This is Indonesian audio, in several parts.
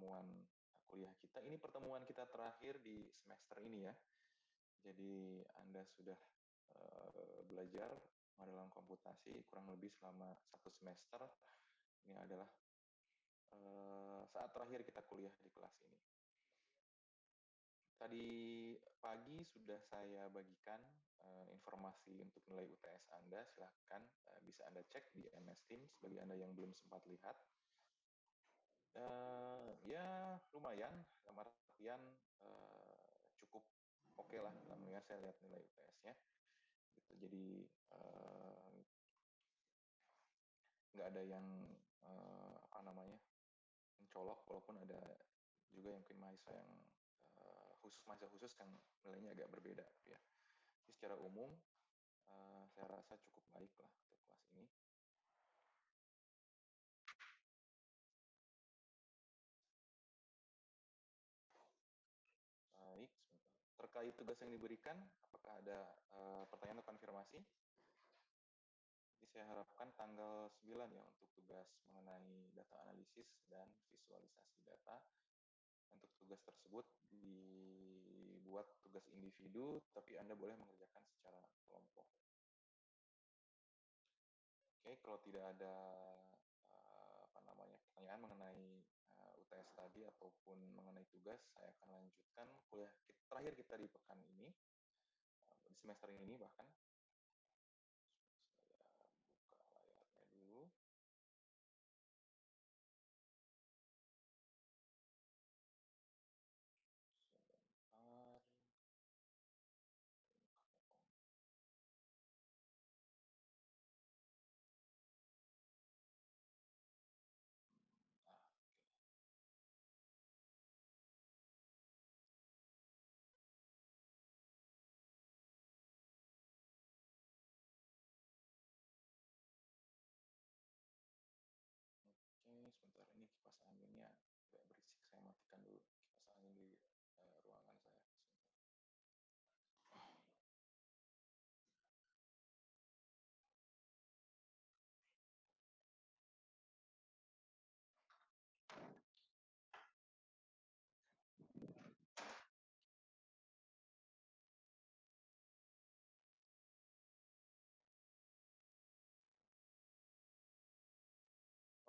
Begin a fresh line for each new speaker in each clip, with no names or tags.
pertemuan kuliah kita. Ini pertemuan kita terakhir di semester ini ya. Jadi Anda sudah belajar mengenai komputasi kurang lebih selama 1 semester. Ini adalah saat terakhir kita kuliah di kelas ini. Tadi pagi sudah saya bagikan informasi untuk nilai UTS Anda. Silahkan bisa Anda cek di MS Teams bagi Anda yang belum sempat lihat. Ya lumayan, dalam artian cukup oke lah. Dalam saya lihat nilai UTS-nya. Gitu. Jadi nggak ada yang mencolok, walaupun ada juga yang mahasiswa yang mahasiswa khusus yang nilainya agak berbeda ya. Jadi secara umum saya rasa cukup baik lah untuk kelas ini. Baik, sebentar. Terkait tugas yang diberikan, apakah ada pertanyaan atau konfirmasi? Jadi saya harapkan tanggal 9 ya untuk tugas mengenai data analisis dan visualisasi data. Untuk tugas tersebut dibuat tugas individu, tapi Anda boleh mengerjakan secara kelompok. Oke, kalau tidak ada pertanyaan mengenai UTS tadi ataupun mengenai tugas, saya akan lanjutkan kuliah terakhir kita di pekan ini, di semester ini bahkan. Saya buka layarnya dulu. Sebentar. Oke, sebentar, ini kipas anginnya agak berisik. Saya matikan dulu kipas angin di ruangan saya. Sebentar.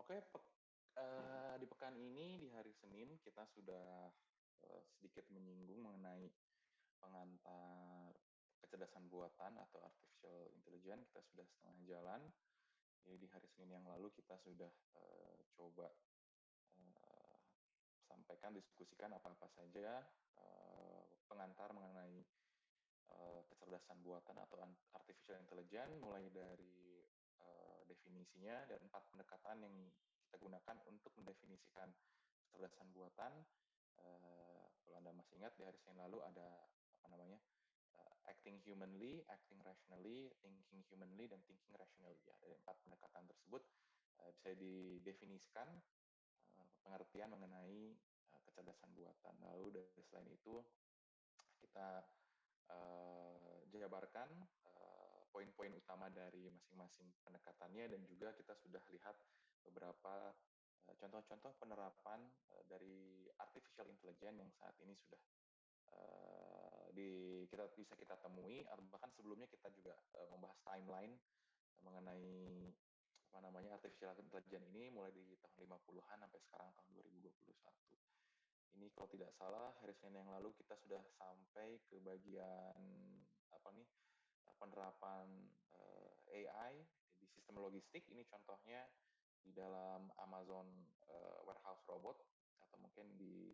Oke, di pekan ini, di hari Senin, kita sudah sedikit menyinggung mengenai pengantar kecerdasan buatan atau artificial intelligence. Kita sudah setengah jalan. Jadi di hari Senin yang lalu kita sudah coba sampaikan, diskusikan apa-apa saja pengantar mengenai kecerdasan buatan atau artificial intelligence, mulai dari definisinya dan 4 pendekatan yang kita gunakan untuk mendefinisikan kecerdasan buatan. Kalau Anda masih ingat, di hari Senin lalu ada acting humanly, acting rationally, thinking humanly, dan thinking rationally. Ya, dari 4 pendekatan tersebut bisa didefinisikan pengertian mengenai kecerdasan buatan. Lalu dari selain itu kita jabarkan poin-poin utama dari masing-masing pendekatannya, dan juga kita sudah lihat beberapa contoh-contoh penerapan dari artificial intelligence yang saat ini sudah bisa kita temui, atau bahkan sebelumnya kita juga membahas timeline mengenai artificial intelligence ini mulai di tahun 50-an sampai sekarang tahun 2021. Ini kalau tidak salah hari Senin yang lalu kita sudah sampai ke bagian penerapan AI di sistem logistik. Ini contohnya di dalam Amazon warehouse robot, atau mungkin di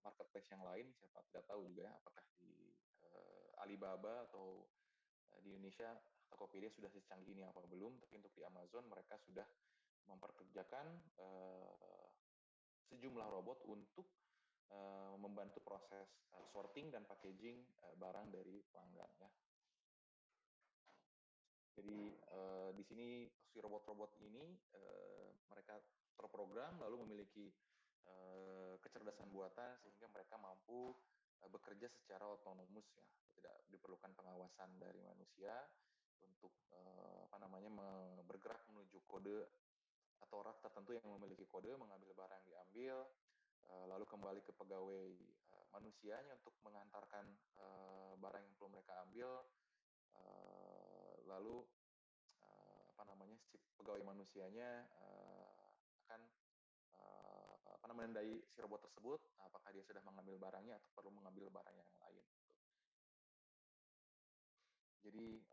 marketplace yang lain. Saya tidak tahu juga ya, apakah di Alibaba atau di Indonesia Tokopedia sudah secanggih ini apa belum. Tapi untuk di Amazon mereka sudah memperkerjakan sejumlah robot untuk membantu proses sorting dan packaging barang dari pelanggan ya. Jadi di sini si robot-robot ini mereka terprogram lalu memiliki kecerdasan buatan sehingga mereka mampu bekerja secara otonomus ya, tidak diperlukan pengawasan dari manusia untuk bergerak menuju kode atau rak tertentu yang memiliki kode mengambil barang yang diambil, lalu kembali ke pegawai manusianya untuk mengantarkan barang yang perlu mereka ambil, lalu si pegawai manusianya akan menandai si robot tersebut apakah dia sudah mengambil barangnya atau perlu mengambil barang yang lain. Jadi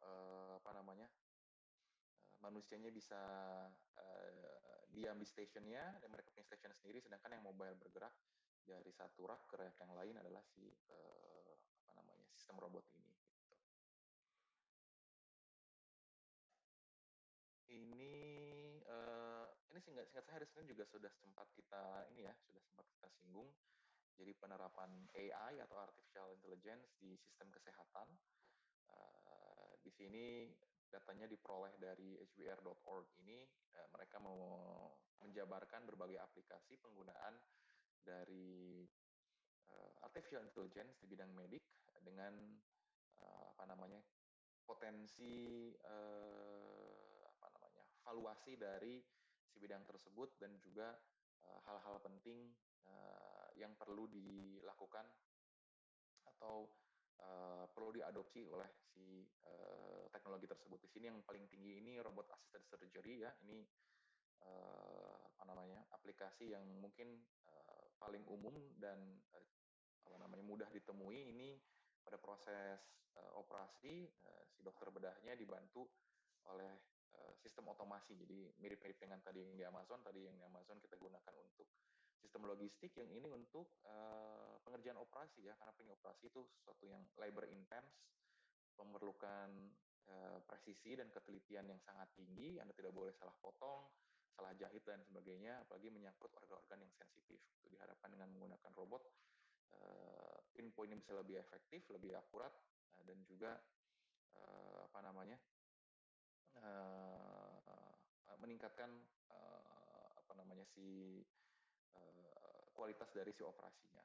manusianya bisa diam di stationnya dan mereka punya station sendiri, sedangkan yang mobile bergerak dari satu rak ke rak yang lain adalah si sistem robot ini. Gitu. Ini singkat saya hari Senin juga sudah sempat kita singgung. Jadi penerapan AI atau artificial intelligence di sistem kesehatan. Di sini datanya diperoleh dari hbr.org ini, mereka mau menjabarkan berbagai aplikasi penggunaan dari artificial intelligence di bidang medik dengan potensi valuasi dari si bidang tersebut dan juga hal-hal penting yang perlu dilakukan atau perlu diadopsi oleh si teknologi tersebut. Di sini yang paling tinggi ini robot assisted surgery ya. Ini aplikasi yang mungkin paling umum dan mudah ditemui. Ini pada proses operasi si dokter bedahnya dibantu oleh sistem otomasi. Jadi mirip-mirip dengan tadi yang di Amazon. Tadi yang di Amazon kita gunakan untuk sistem logistik, yang ini untuk pengerjaan operasi ya, karena pengoperasi itu sesuatu yang labor intense, memerlukan presisi dan ketelitian yang sangat tinggi. Anda tidak boleh salah potong, salah jahit dan sebagainya, apalagi menyangkut organ-organ yang sensitif. Itu diharapkan dengan menggunakan robot, pinpointnya bisa lebih efektif, lebih akurat, dan juga meningkatkan kualitas dari si operasinya.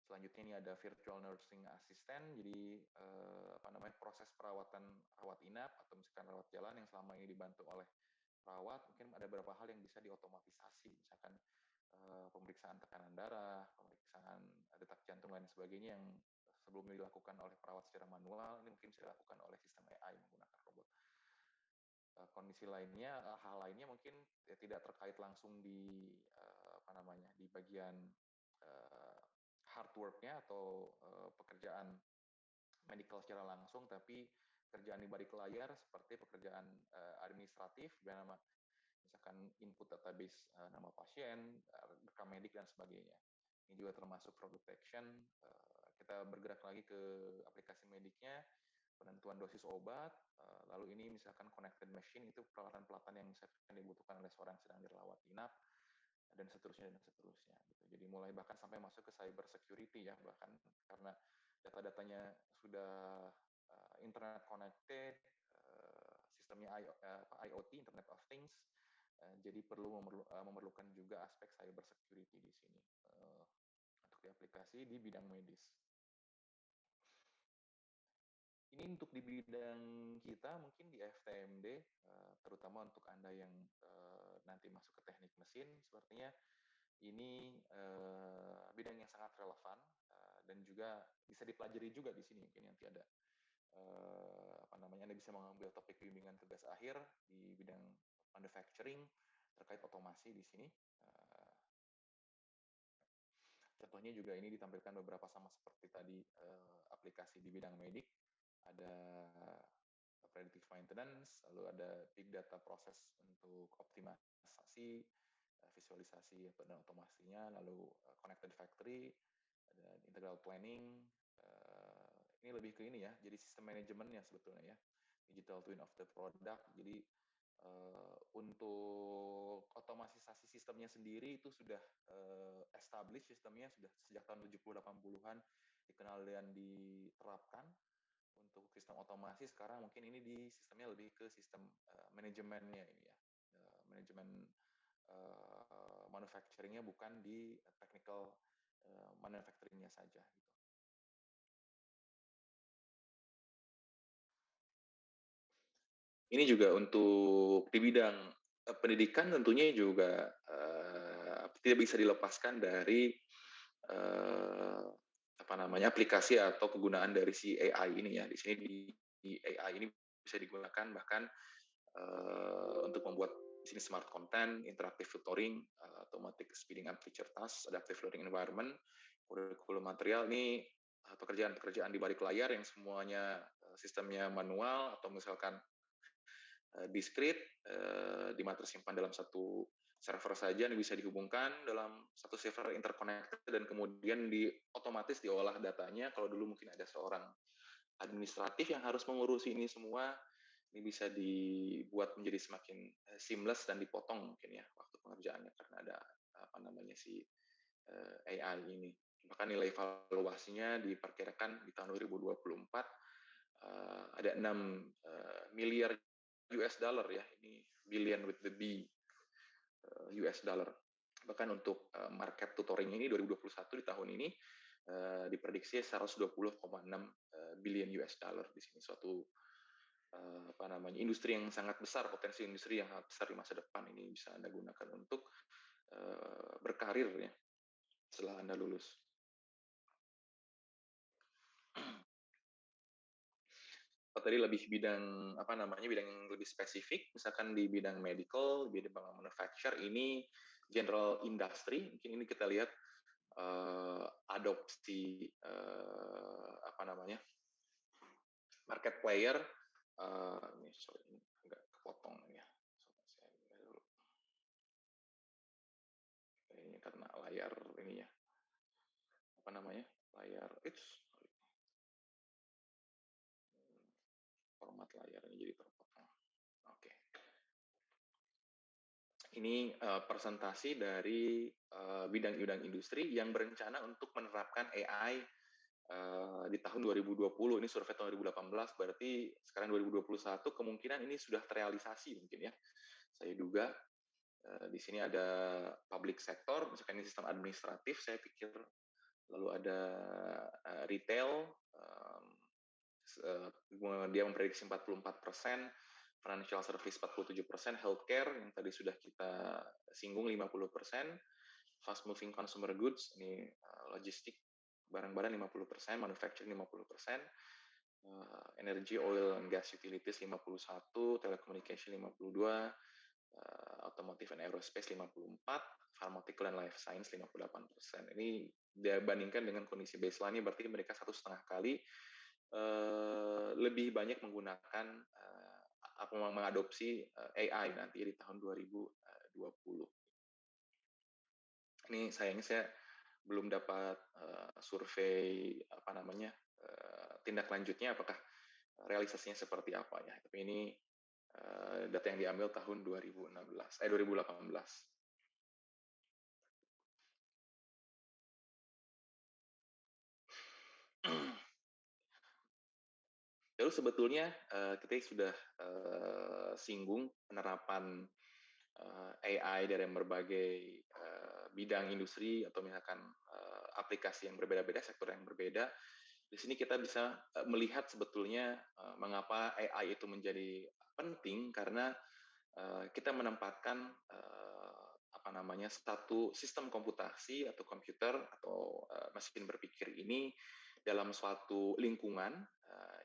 Selanjutnya ini ada virtual nursing assistant, jadi proses perawatan rawat inap atau misalkan rawat jalan yang selama ini dibantu oleh perawat, mungkin ada beberapa hal yang bisa diotomatisasi, misalkan pemeriksaan tekanan darah, pemeriksaan detak jantung dan sebagainya yang sebelumnya dilakukan oleh perawat secara manual, ini mungkin bisa dilakukan oleh sistem AI menggunakan robot. Kondisi lainnya, hal lainnya mungkin ya, tidak terkait langsung di di bagian hard work-nya atau pekerjaan medical secara langsung, tapi kerjaan di balik layar seperti pekerjaan administratif, misalkan input database nama pasien, rekam medik dan sebagainya. Ini juga termasuk fraud detection. Kita bergerak lagi ke aplikasi mediknya, penentuan dosis obat, lalu ini misalkan connected machine, itu peralatan-peralatan yang misalkan dibutuhkan oleh seorang yang sedang dirawat inap, dan seterusnya. Gitu. Jadi mulai bahkan sampai masuk ke cyber security ya, bahkan karena data-datanya sudah internet connected, sistemnya IoT, Internet of Things, jadi perlu memerlukan juga aspek cyber security di sini untuk di aplikasi di bidang medis. Ini untuk di bidang kita mungkin di FTMD, terutama untuk Anda yang nanti masuk ke teknik mesin, sepertinya ini bidang yang sangat relevan dan juga bisa dipelajari juga di sini. Mungkin nanti ada Anda bisa mengambil topik bimbingan tugas akhir di bidang manufacturing terkait otomasi di sini. Contohnya juga ini ditampilkan beberapa sama seperti tadi aplikasi di bidang medik. Ada predictive maintenance, lalu ada big data proses untuk optimalisasi, visualisasi dan otomasinya, lalu connected factory, dan integral planning. Ini lebih ke ini ya, jadi sistem manajemennya sebetulnya ya, digital twin of the product. Jadi untuk otomatisasi sistemnya sendiri itu sudah established, sistemnya sudah sejak tahun 70-80-an dikenal dan diterapkan untuk sistem otomasi. Sekarang mungkin ini di sistemnya lebih ke sistem manajemennya ini ya, manajemen manufacturing-nya, bukan di technical manufacturing-nya saja gitu. Ini juga untuk di bidang Pendidikan tentunya juga tidak bisa dilepaskan dari apa namanya, aplikasi atau kegunaan dari si AI ini ya. Di sini di AI ini bisa digunakan bahkan untuk membuat di sini smart content, interactive tutoring, automatic speeding up teacher tasks, adaptive learning environment, kurikulum material ini pekerjaan-pekerjaan di balik layar yang semuanya sistemnya manual atau misalkan discrete di mana tersimpan dalam satu server saja yang bisa dihubungkan dalam satu server interconnected dan kemudian otomatis diolah datanya. Kalau dulu mungkin ada seorang administratif yang harus mengurusi ini semua, ini bisa dibuat menjadi semakin seamless dan dipotong mungkin ya waktu pengerjaannya karena ada apa namanya si AI ini. Bahkan nilai valuasinya diperkirakan di tahun 2024 ada 6 miliar US dollar ya, ini billion with the B US dollar. Bahkan untuk market tutoring ini 2021 di tahun ini diprediksi 120,6 billion US dollar di sini suatu apa namanya industri yang sangat besar, potensi industri yang sangat besar di masa depan ini bisa Anda gunakan untuk berkarir ya setelah Anda lulus. Tadi lebih bidang apa namanya bidang yang lebih spesifik, misalkan di bidang medical, di bidang manufacture ini general industry, mungkin ini kita lihat adopsi apa namanya market player ini sorry ini agak kepotong ya. Ini karena layar ini ya apa namanya layar format layar ini jadi terpotong. Oke. Ini presentasi dari bidang-bidang industri yang berencana untuk menerapkan AI di tahun 2020. Ini survei tahun 2018, berarti sekarang 2021 kemungkinan ini sudah terrealisasi mungkin ya. Saya duga di sini ada public sector, misalkan ini sistem administratif, saya pikir lalu ada retail, dia memprediksi 44%, financial service 47%, healthcare yang tadi sudah kita singgung 50%, fast moving consumer goods ini logistik barang-barang 50%, manufacturing 50%, energy, oil and gas utilities 51, telecommunication 52, automotive and aerospace 54, pharmaceutical and life science 58%. Ini dia bandingkan dengan kondisi baseline-nya berarti mereka 1,5 kali lebih banyak menggunakan apa mengadopsi AI nanti di tahun 2020. Ini sayangnya saya belum dapat survei apa namanya tindak lanjutnya apakah realisasinya seperti apa ya. Tapi ini data yang diambil tahun 2018. Lalu sebetulnya kita sudah singgung penerapan AI dari berbagai bidang industri atau misalkan aplikasi yang berbeda-beda, sektor yang berbeda. Di sini kita bisa melihat sebetulnya mengapa AI itu menjadi penting karena kita menempatkan apa namanya satu sistem komputasi atau komputer atau mesin berpikir ini dalam suatu lingkungan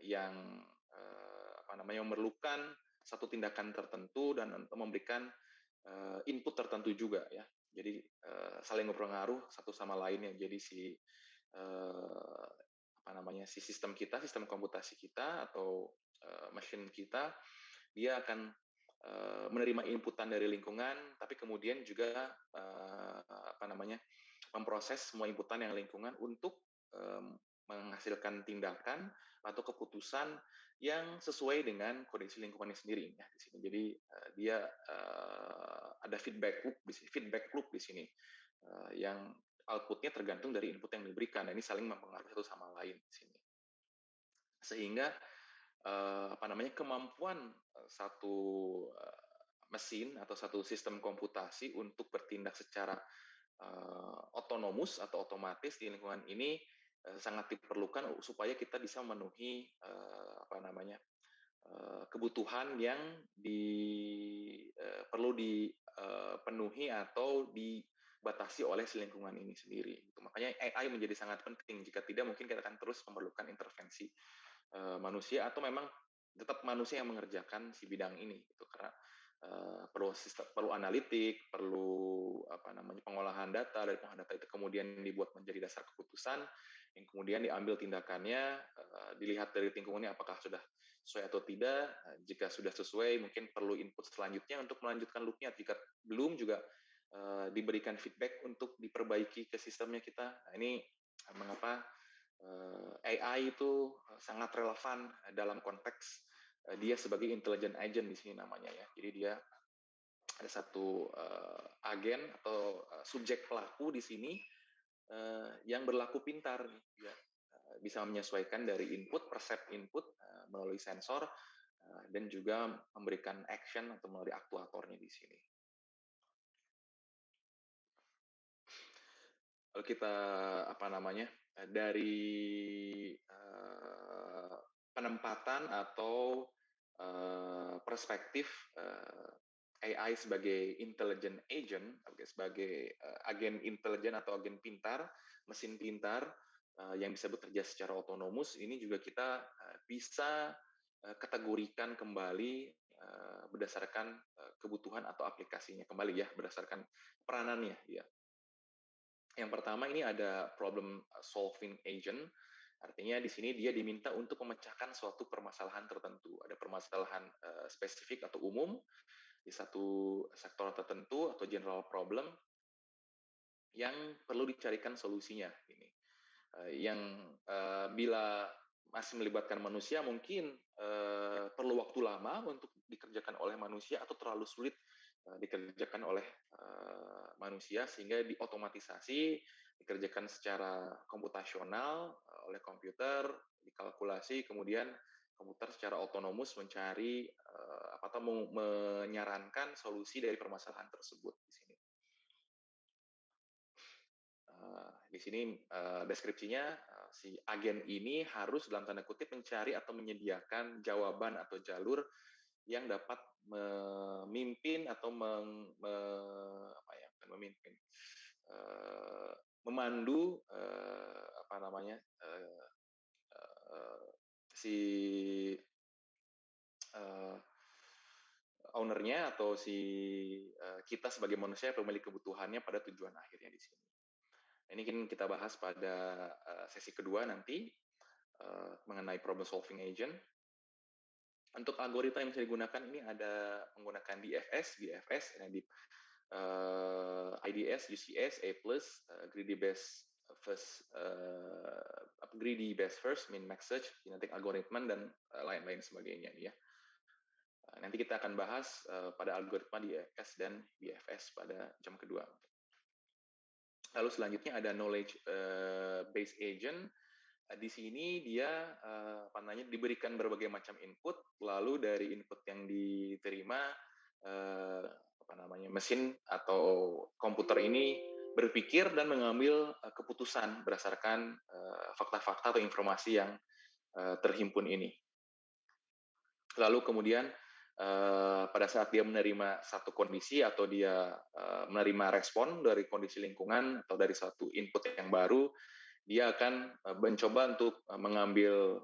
yang apa namanya memerlukan satu tindakan tertentu dan memberikan input tertentu juga ya. Jadi saling berpengaruh satu sama lainnya. Jadi si apa namanya si sistem kita, sistem komputasi kita atau mesin kita dia akan menerima inputan dari lingkungan, tapi kemudian juga apa namanya memproses semua inputan yang lingkungan untuk menghasilkan tindakan atau keputusan yang sesuai dengan kondisi lingkungannya sendiri ya di sini. Jadi dia ada feedback loop di sini yang outputnya tergantung dari input yang diberikan. Nah, ini saling mempengaruhi satu sama lain di sini. Sehingga apa namanya kemampuan satu mesin atau satu sistem komputasi untuk bertindak secara otonomus atau otomatis di lingkungan ini sangat diperlukan supaya kita bisa memenuhi apa namanya kebutuhan yang perlu dipenuhi atau dibatasi oleh si lingkungan ini sendiri. Makanya AI menjadi sangat penting. Jika tidak, mungkin kita akan terus memerlukan intervensi manusia atau memang tetap manusia yang mengerjakan si bidang ini. Karena perlu analitik, perlu pengolahan data, dari pengolahan data itu kemudian dibuat menjadi dasar keputusan, yang kemudian diambil tindakannya, dilihat dari lingkungannya apakah sudah sesuai atau tidak. Jika sudah sesuai, mungkin perlu input selanjutnya untuk melanjutkan loop-nya. Jika belum, juga diberikan feedback untuk diperbaiki ke sistemnya kita. Nah, ini mengapa AI itu sangat relevan dalam konteks dia sebagai intelligent agent di sini namanya ya. Jadi dia ada satu agen atau subjek pelaku di sini yang berlaku pintar, ya. Bisa menyesuaikan dari input, persep input melalui sensor dan juga memberikan action atau melalui aktuatornya di sini. Kalau kita dari penempatan atau perspektif AI sebagai intelligent agent, sebagai agen intelijen atau agen pintar, mesin pintar yang bisa bekerja secara otonomus, ini juga kita bisa kategorikan kembali berdasarkan kebutuhan atau aplikasinya kembali ya, berdasarkan peranannya ya. Yang pertama ini ada problem solving agent, artinya di sini dia diminta untuk memecahkan suatu permasalahan tertentu. Ada permasalahan spesifik atau umum di satu sektor tertentu atau general problem yang perlu dicarikan solusinya. Ini yang bila masih melibatkan manusia mungkin perlu waktu lama untuk dikerjakan oleh manusia atau terlalu sulit dikerjakan oleh manusia sehingga diotomatisasi, dikerjakan secara komputasional oleh komputer, dikalkulasi, kemudian komputer secara otonomus mencari atau menyarankan solusi dari permasalahan tersebut di sini. Di sini deskripsinya si agen ini harus dalam tanda kutip mencari atau menyediakan jawaban atau jalur yang dapat memimpin atau memandu si ownernya atau si kita sebagai manusia pemilik kebutuhannya pada tujuan akhirnya di sini. Ini kita bahas pada sesi kedua nanti mengenai problem solving agent. Untuk algoritma yang bisa digunakan ini ada menggunakan DFS, IDS, UCS, A+, greedy best first, min max search, genetic algorithm dan lain-lain sebagainya ya. Nanti kita akan bahas pada algoritma DFS dan BFS pada jam kedua. Lalu selanjutnya ada knowledge based agent. Di sini dia diberikan berbagai macam input, lalu dari input yang diterima mesin atau komputer ini berpikir dan mengambil keputusan berdasarkan fakta-fakta atau informasi yang terhimpun ini. Lalu kemudian pada saat dia menerima satu kondisi atau dia menerima respon dari kondisi lingkungan atau dari satu input yang baru, dia akan mencoba untuk mengambil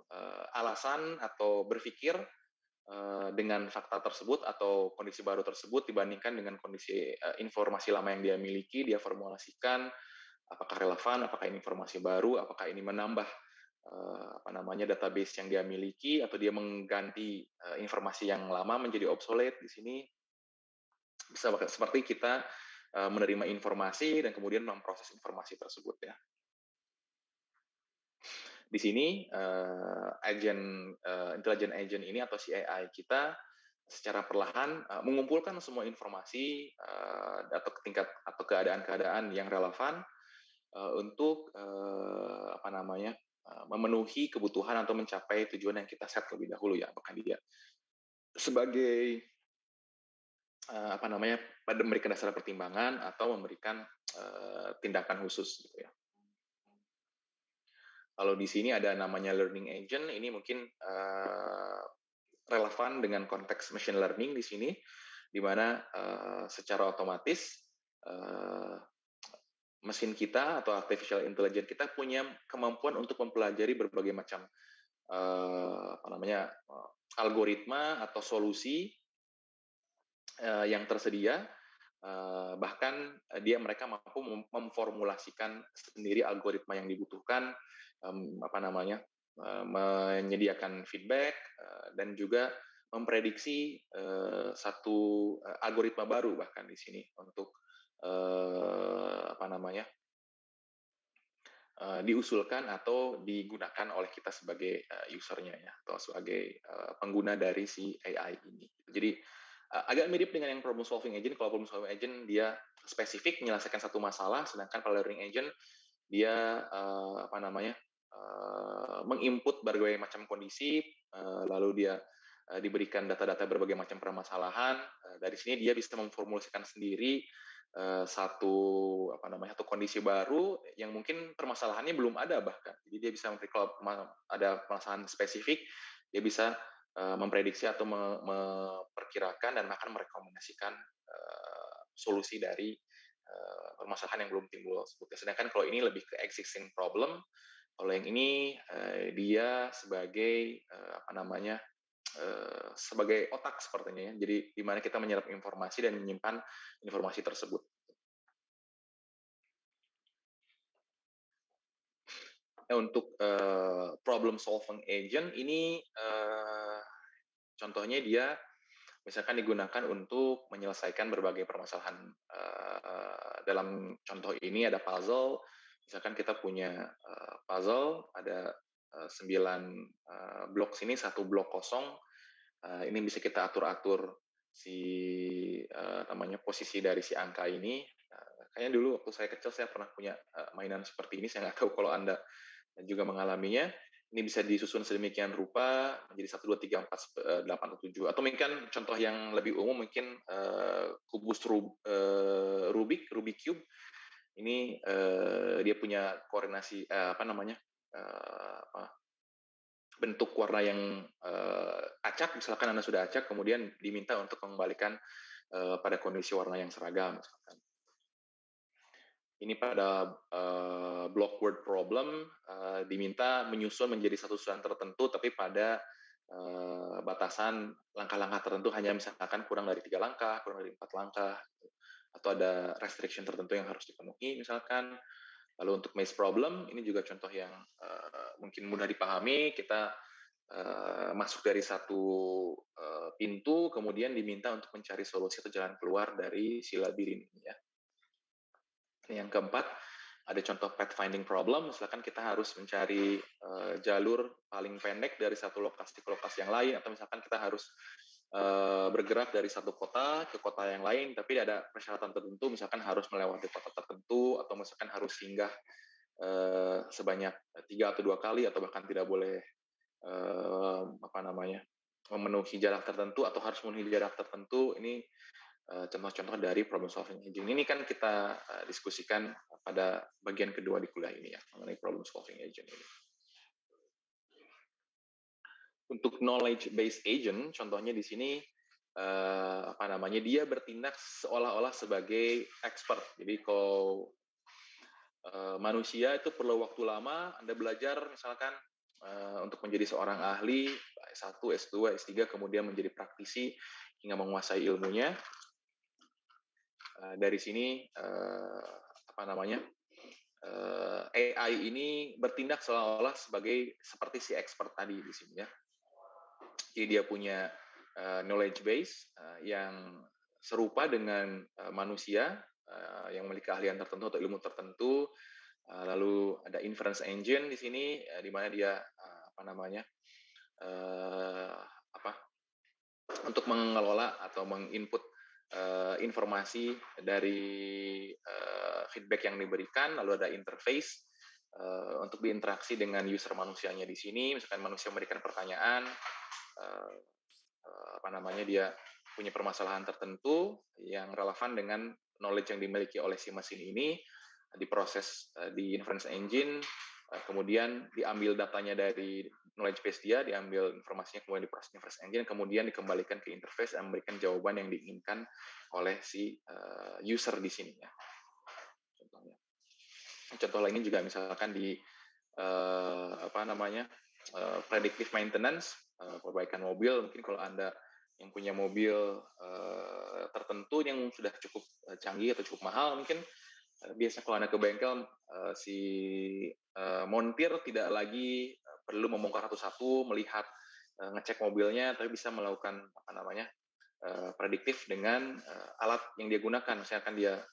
alasan atau berpikir dengan fakta tersebut atau kondisi baru tersebut dibandingkan dengan kondisi informasi lama yang dia miliki, dia formulasikan apakah relevan, apakah ini informasi baru, apakah ini menambah database yang dia miliki atau dia mengganti informasi yang lama menjadi obsolete. Di sini bisa seperti kita menerima informasi dan kemudian memproses informasi tersebut ya. Di sini intelligent agent ini atau si AI kita secara perlahan mengumpulkan semua informasi atau tingkat atau keadaan-keadaan yang relevan untuk memenuhi kebutuhan atau mencapai tujuan yang kita set lebih dahulu ya. Apakah dia sebagai memberikan dasar pertimbangan atau memberikan tindakan khusus gitu ya. Kalau di sini ada namanya learning agent, ini mungkin relevan dengan konteks machine learning di sini, di mana secara otomatis mesin kita atau artificial intelligence kita punya kemampuan untuk mempelajari berbagai macam algoritma atau solusi yang tersedia, bahkan mereka mampu memformulasikan sendiri algoritma yang dibutuhkan, menyediakan feedback dan juga memprediksi satu algoritma baru bahkan di sini untuk diusulkan atau digunakan oleh kita sebagai usernya ya, atau sebagai pengguna dari si AI ini. Jadi agak mirip dengan yang problem solving agent. Kalau problem solving agent dia spesifik menyelesaikan satu masalah, sedangkan kalau learning agent dia menginput berbagai macam kondisi, lalu dia diberikan data-data berbagai macam permasalahan. Dari sini dia bisa memformulasikan sendiri satu kondisi baru yang mungkin permasalahannya belum ada bahkan. Jadi dia bisa kalau ada permasalahan spesifik, dia bisa memprediksi atau memperkirakan dan akan merekomendasikan solusi dari permasalahan yang belum timbul. Sedangkan kalau ini lebih ke existing problem, kalau yang ini dia sebagai sebagai otak sepertinya ya. Jadi di mana kita menyerap informasi dan menyimpan informasi tersebut. Untuk problem solving agent ini contohnya dia misalkan digunakan untuk menyelesaikan berbagai permasalahan. Dalam contoh ini ada puzzle, misalkan kita punya puzzle, ada 9 blok sini, 1 blok kosong. Ini bisa kita atur-atur posisi dari si angka ini. Kayaknya dulu waktu saya kecil saya pernah punya mainan seperti ini. Saya nggak tahu kalau Anda juga mengalaminya. Ini bisa disusun sedemikian rupa menjadi 1, 2, 3, 4, 8, 7. Atau mungkin contoh yang lebih umum mungkin kubus Rubik Cube. Ini dia punya koordinasi bentuk warna yang acak, misalkan Anda sudah acak, kemudian diminta untuk mengembalikan pada kondisi warna yang seragam, misalkan. Ini pada block word problem diminta menyusun menjadi satu susunan tertentu, tapi pada batasan langkah-langkah tertentu, hanya misalkan kurang dari 3 langkah, kurang dari 4 langkah, atau ada restriction tertentu yang harus dipenuhi, misalkan. Lalu untuk maze problem, ini juga contoh yang mungkin mudah dipahami. Kita masuk dari satu pintu, kemudian diminta untuk mencari solusi atau jalan keluar dari si labirin ini ya. Yang keempat, ada contoh pathfinding problem, misalkan kita harus mencari jalur paling pendek dari satu lokasi ke lokasi yang lain, atau misalkan kita harus bergerak dari satu kota ke kota yang lain, tapi ada persyaratan tertentu, misalkan harus melewati kota tertentu, atau misalkan harus singgah sebanyak 3 atau 2 kali, atau bahkan tidak boleh memenuhi jarak tertentu, atau harus memenuhi jarak tertentu. Ini contoh-contoh dari problem solving agent. Ini kan kita diskusikan pada bagian kedua di kuliah ini ya, mengenai problem solving agent ini. Untuk knowledge based agent, contohnya di sini dia bertindak seolah-olah sebagai expert. Jadi kalau manusia itu perlu waktu lama, Anda belajar misalkan untuk menjadi seorang ahli S1, S2, S3, kemudian menjadi praktisi hingga menguasai ilmunya. Dari sini AI ini bertindak seolah-olah seperti si expert tadi di sini ya. Jadi dia punya knowledge base yang serupa dengan manusia yang memiliki keahlian tertentu atau ilmu tertentu. Lalu ada inference engine di sini di mana dia untuk mengelola atau menginput informasi dari feedback yang diberikan. Lalu ada interface untuk berinteraksi dengan user manusianya di sini. Misalkan manusia memberikan pertanyaan, dia punya permasalahan tertentu yang relevan dengan knowledge yang dimiliki oleh si mesin ini, diproses di inference engine, kemudian diambil datanya dari knowledge base dia, diambil informasinya, kemudian diproses inference engine, kemudian dikembalikan ke interface dan memberikan jawaban yang diinginkan oleh si user di sini ya. Contohnya. Contoh lainnya juga misalkan di predictive maintenance, perbaikan mobil. Mungkin kalau Anda yang punya mobil tertentu yang sudah cukup canggih atau cukup mahal, mungkin biasa kalau Anda ke bengkel, si montir tidak lagi perlu membongkar satu-satu, melihat ngecek mobilnya, tapi bisa melakukan prediktif dengan alat yang dia gunakan. Misalkan dia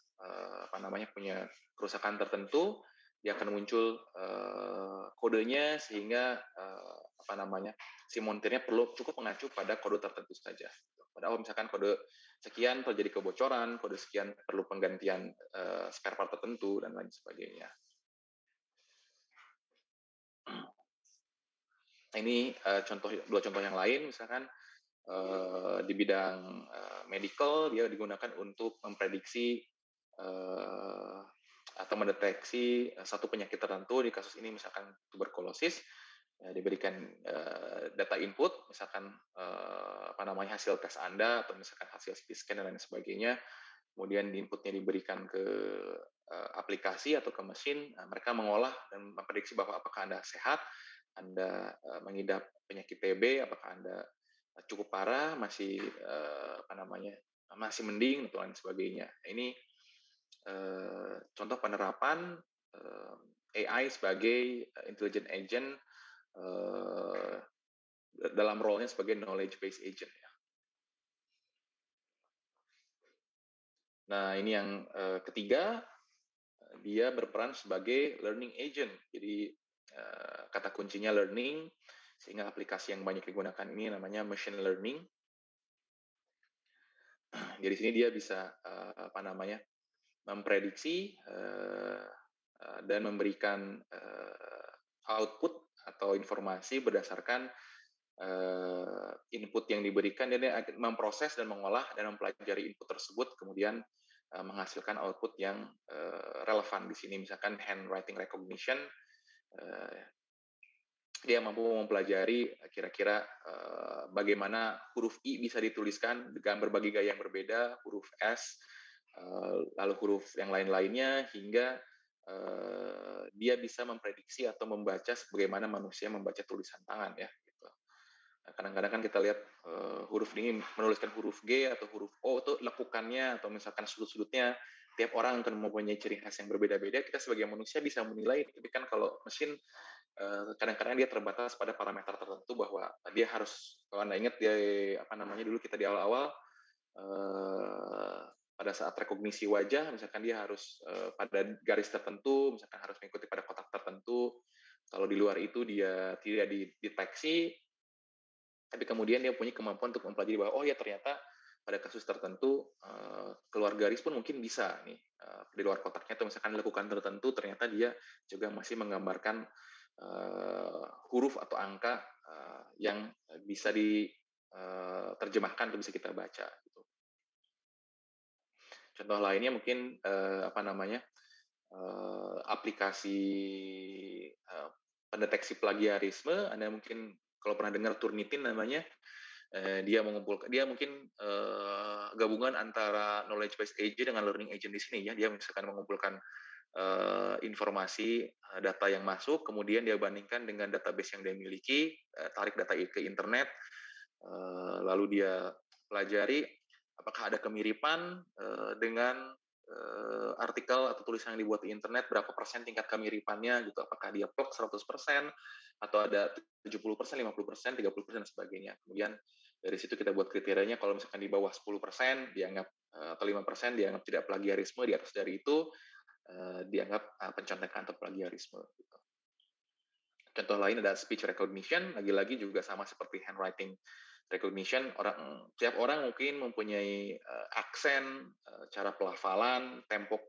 punya kerusakan tertentu, dia akan muncul kodenya sehingga si montirnya perlu cukup mengacu pada kode tertentu saja. Padahal misalkan kode sekian terjadi kebocoran, kode sekian perlu penggantian spare part tertentu dan lain sebagainya. Ini dua contoh yang lain, misalkan di bidang medical dia digunakan untuk memprediksi atau mendeteksi satu penyakit tertentu. Di kasus ini misalkan tuberkulosis, diberikan data input, misalkan hasil tes Anda atau misalkan hasil CT scan dan lain sebagainya. Kemudian inputnya diberikan ke aplikasi atau ke mesin, mereka mengolah dan memprediksi bahwa apakah Anda sehat, Anda mengidap penyakit TB, apakah Anda cukup parah, masih masih mending atau lain sebagainya. Ini contoh penerapan AI sebagai intelligent agent dalam role-nya sebagai knowledge based agent. Nah, ini yang ketiga, dia berperan sebagai learning agent. Jadi kata kuncinya learning, sehingga aplikasi yang banyak digunakan ini namanya machine learning. Jadi sini dia bisa memprediksi dan memberikan output atau informasi berdasarkan input yang diberikan, dan dia memproses dan mengolah dan mempelajari input tersebut, kemudian menghasilkan output yang relevan. Di sini misalkan handwriting recognition, dia mampu mempelajari kira-kira bagaimana huruf I bisa dituliskan dengan berbagai gaya yang berbeda, huruf S, lalu huruf yang lain-lainnya, hingga dia bisa memprediksi atau membaca sebagaimana manusia membaca tulisan tangan ya. Gitu. Nah, kadang-kadang kan kita lihat huruf ini menuliskan huruf G atau huruf O itu lekukannya atau misalkan sudut-sudutnya tiap orang akan mempunyai ciri khas yang berbeda-beda. Kita sebagai manusia bisa menilai, tapi kan kalau mesin kadang-kadang dia terbatas pada parameter tertentu, bahwa dia harus, kalau Anda ingat dia dulu kita di awal-awal pada saat rekognisi wajah, misalkan dia harus pada garis tertentu, misalkan harus mengikuti pada kotak tertentu. Kalau di luar itu dia tidak dideteksi, tapi kemudian dia punya kemampuan untuk mempelajari bahwa oh ya ternyata pada kasus tertentu keluar garis pun mungkin bisa nih di luar kotaknya, atau misalkan lakukan tertentu ternyata dia juga masih menggambarkan huruf atau angka yang bisa diterjemahkan atau bisa kita baca. Gitu. Contoh lainnya mungkin aplikasi pendeteksi plagiarisme. Anda mungkin kalau pernah dengar Turnitin namanya, dia mungkin gabungan antara knowledge based agent dengan learning agent di sini ya. Dia misalkan mengumpulkan informasi data yang masuk, kemudian dia bandingkan dengan database yang dia miliki, tarik data ke internet, lalu dia pelajari apakah ada kemiripan dengan artikel atau tulisan yang dibuat di internet, berapa persen tingkat kemiripannya gitu, apakah dia plek 100% atau ada 70%, 50%, 30% dan sebagainya. Kemudian dari situ kita buat kriterianya, kalau misalkan di bawah 10% dianggap atau 5% dianggap tidak plagiarisme, di atas dari itu dianggap pencontekan atau plagiarisme. Gitu. Contoh lain ada speech recognition, lagi-lagi juga sama seperti handwriting recognition. Tiap orang mungkin mempunyai aksen, cara pelafalan, tempo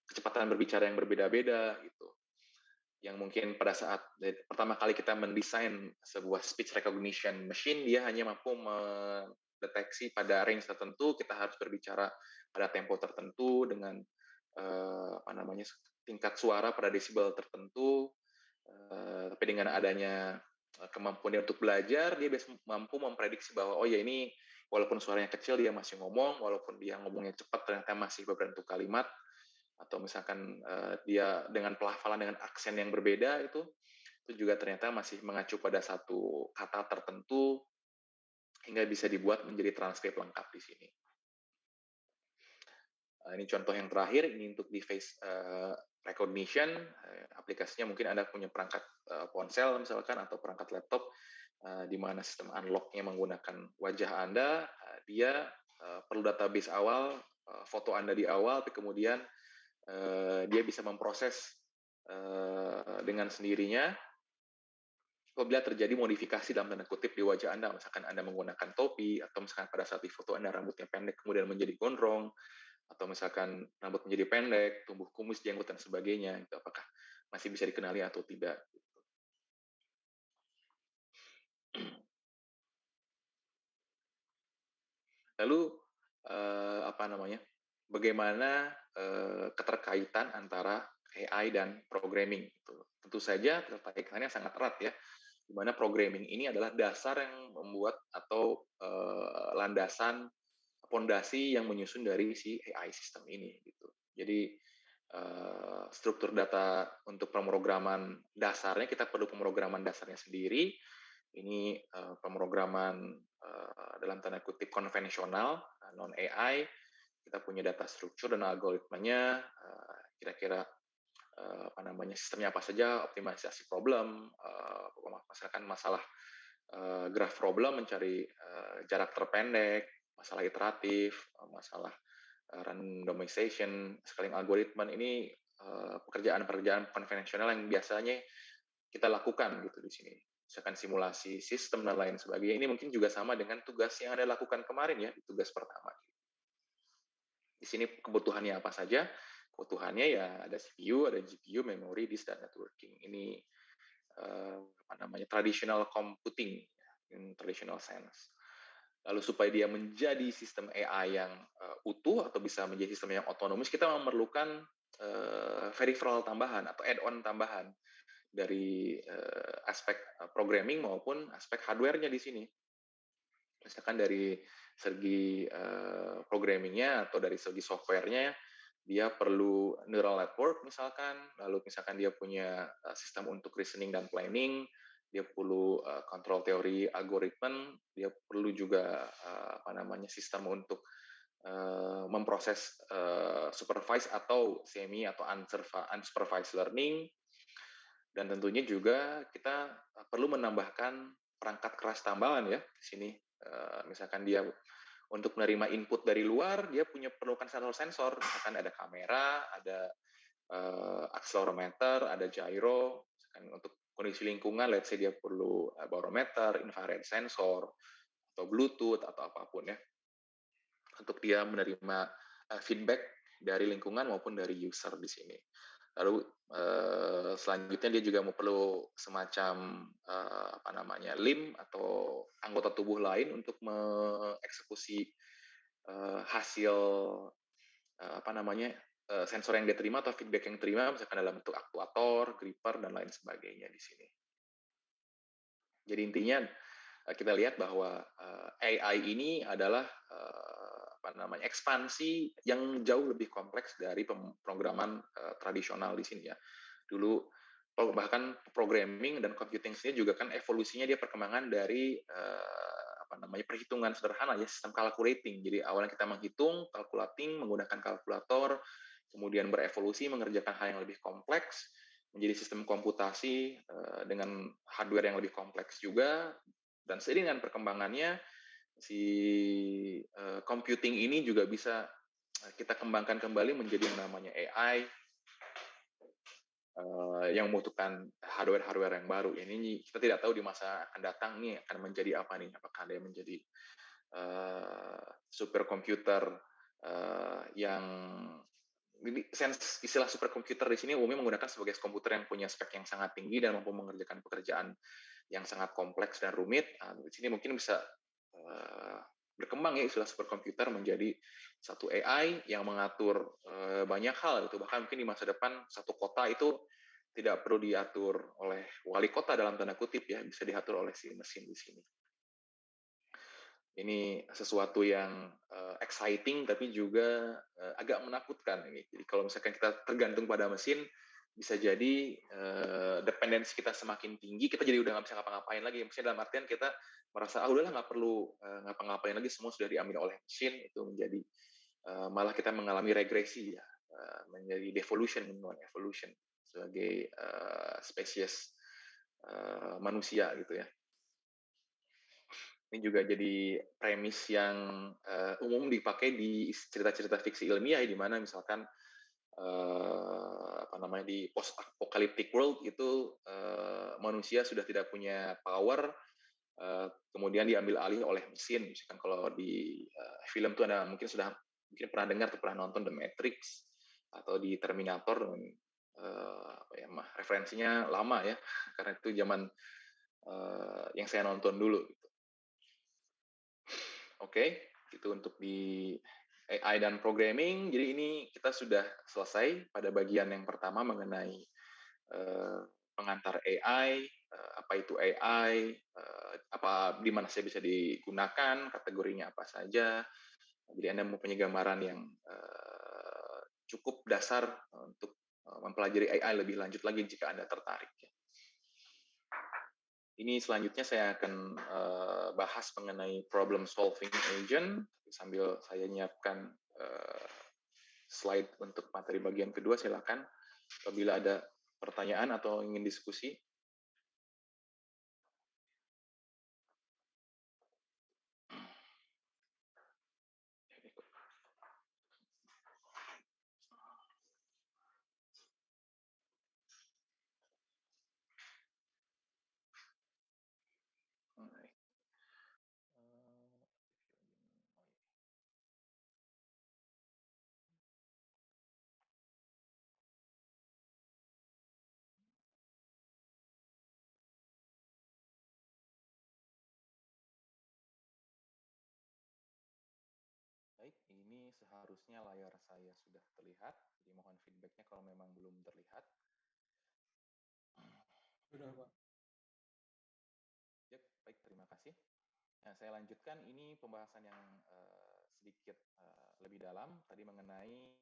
kecepatan berbicara yang berbeda-beda gitu. Yang mungkin pada saat pertama kali kita mendesain sebuah speech recognition machine, dia hanya mampu mendeteksi pada range tertentu, kita harus berbicara pada tempo tertentu dengan tingkat suara pada desibel tertentu, Tapi dengan adanya kemampuan dia untuk belajar, dia biasa mampu memprediksi bahwa oh ya ini walaupun suaranya kecil dia masih ngomong, walaupun dia ngomongnya cepat ternyata masih berbentuk kalimat, atau misalkan dia dengan pelafalan dengan aksen yang berbeda itu juga ternyata masih mengacu pada satu kata tertentu hingga bisa dibuat menjadi transkrip lengkap di sini. Ini contoh yang terakhir, ini untuk di face recognition, aplikasinya mungkin Anda punya perangkat ponsel misalkan atau perangkat laptop, di mana sistem unlock-nya menggunakan wajah Anda, dia perlu database awal, foto Anda di awal, tapi kemudian dia bisa memproses dengan sendirinya apabila terjadi modifikasi dalam tanda kutip di wajah Anda, misalkan Anda menggunakan topi, atau misalkan pada saat di foto Anda rambutnya pendek kemudian menjadi gondrong, atau misalkan rambut menjadi pendek, tumbuh kumis, jenggot, dan sebagainya, itu apakah masih bisa dikenali atau tidak. Lalu bagaimana keterkaitan antara AI dan programming? Tentu saja keterkaitannya sangat erat ya, di mana programming ini adalah dasar yang membuat atau landasan pondasi yang menyusun dari si AI sistem ini gitu. Jadi struktur data untuk pemrograman dasarnya kita perlu pemrograman dasarnya sendiri. Ini pemrograman dalam tanda kutip konvensional, non AI. Kita punya data struktur dan algoritmanya, kira-kira sistemnya apa saja, optimalisasi problem, misalkan masalah graph problem mencari jarak terpendek, masalah iteratif, masalah randomization, scaling algoritma, ini pekerjaan-pekerjaan konvensional yang biasanya kita lakukan gitu di sini. Misalkan simulasi sistem dan lain sebagainya. Ini mungkin juga sama dengan tugas yang Anda lakukan kemarin ya, di tugas pertama. Di sini kebutuhannya apa saja? Kebutuhannya ya ada CPU, ada GPU, memori, disk, dan networking. Ini traditional computing in traditional sense. Lalu supaya dia menjadi sistem AI yang utuh atau bisa menjadi sistem yang otonomis, kita memerlukan peripheral tambahan atau add-on tambahan dari aspek programming maupun aspek hardware-nya di sini. Misalkan dari segi programming-nya atau dari segi software-nya, dia perlu neural network misalkan, lalu misalkan dia punya sistem untuk reasoning dan planning, dia perlu kontrol teori algoritma, dia perlu juga sistem untuk memproses supervised atau semi atau unsupervised learning, dan tentunya juga kita perlu menambahkan perangkat keras tambahan ya di sini. Misalkan dia untuk menerima input dari luar, dia perlukan sensor-sensor, misalkan ada kamera, ada accelerometer, ada gyro, misalkan untuk kondisi lingkungan, let's say dia perlu barometer, infrared sensor, atau Bluetooth, atau apapun ya, untuk dia menerima feedback dari lingkungan maupun dari user di sini. Lalu selanjutnya dia juga perlu semacam limb atau anggota tubuh lain untuk mengeksekusi hasil sensor yang diterima atau feedback yang diterima, misalkan dalam bentuk aktuator, gripper, dan lain sebagainya di sini. Jadi intinya kita lihat bahwa AI ini adalah ekspansi yang jauh lebih kompleks dari pemrograman tradisional di sini ya. Dulu bahkan programming dan computing sendiri juga kan evolusinya dia perkembangan dari perhitungan sederhana ya, sistem calculating. Jadi awalnya kita menghitung, calculating menggunakan kalkulator, kemudian berevolusi mengerjakan hal yang lebih kompleks menjadi sistem komputasi dengan hardware yang lebih kompleks juga. Dan seiring dengan perkembangannya, si computing ini juga bisa kita kembangkan kembali menjadi yang namanya AI yang membutuhkan hardware-hardware yang baru. Ini kita tidak tahu di masa akan datang nih akan menjadi apa nih? Apakah ada yang menjadi superkomputer yang istilah superkomputer di sini umumnya menggunakan sebagai komputer yang punya spek yang sangat tinggi dan mampu mengerjakan pekerjaan yang sangat kompleks dan rumit. Di sini mungkin bisa berkembang ya istilah superkomputer menjadi satu AI yang mengatur banyak hal gitu. Bahkan mungkin di masa depan satu kota itu tidak perlu diatur oleh wali kota dalam tanda kutip ya, bisa diatur oleh si mesin di sini. Ini sesuatu yang exciting tapi juga agak menakutkan ini. Jadi kalau misalkan kita tergantung pada mesin, bisa jadi dependensi kita semakin tinggi, kita jadi udah nggak bisa ngapa-ngapain lagi. Misalnya dalam artian kita merasa udahlah nggak perlu ngapa-ngapain lagi, semua sudah diambil oleh mesin, itu menjadi malah kita mengalami regresi ya, menjadi devolution bukan evolution sebagai spesies manusia gitu ya. Ini juga jadi premis yang umum dipakai di cerita-cerita fiksi ilmiah, di mana misalkan di post apocalyptic world itu manusia sudah tidak punya power, kemudian diambil alih oleh mesin. Misalkan kalau di film itu ada mungkin pernah dengar atau pernah nonton The Matrix atau di Terminator, referensinya lama ya, karena itu zaman yang saya nonton dulu. Oke, itu untuk di AI dan programming. Jadi ini kita sudah selesai pada bagian yang pertama mengenai pengantar AI, apa itu AI, di mana saya bisa digunakan, kategorinya apa saja. Jadi Anda mempunyai gambaran yang cukup dasar untuk mempelajari AI lebih lanjut lagi jika Anda tertarik. Ini selanjutnya saya akan bahas mengenai problem solving agent, sambil saya nyiapkan slide untuk materi bagian kedua. Silakan apabila ada pertanyaan atau ingin diskusi. Baik, ini seharusnya layar saya sudah terlihat, jadi mohon feedback-nya kalau memang belum terlihat.
Sudah, Pak.
Ya, baik, terima kasih. Nah, saya lanjutkan, ini pembahasan yang sedikit lebih dalam, tadi mengenai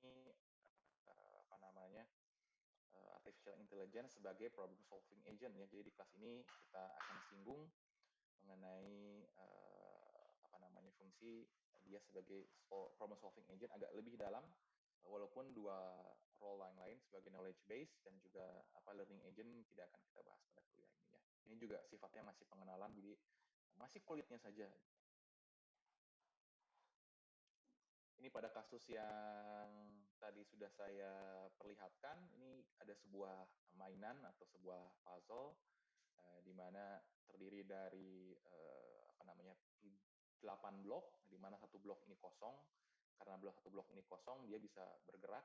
artificial intelligence sebagai problem solving agent ya. Jadi di kelas ini kita akan singgung mengenai fungsi dia sebagai problem solving agent agak lebih dalam, walaupun dua role yang lain sebagai knowledge base dan juga learning agent tidak akan kita bahas pada kuliah ini ya. Ini juga sifatnya masih pengenalan, jadi masih kulitnya saja. Ini pada kasus yang tadi sudah saya perlihatkan, ini ada sebuah mainan atau sebuah puzzle di mana terdiri dari 8 blok, di mana satu blok ini kosong. Karena satu blok ini kosong, dia bisa bergerak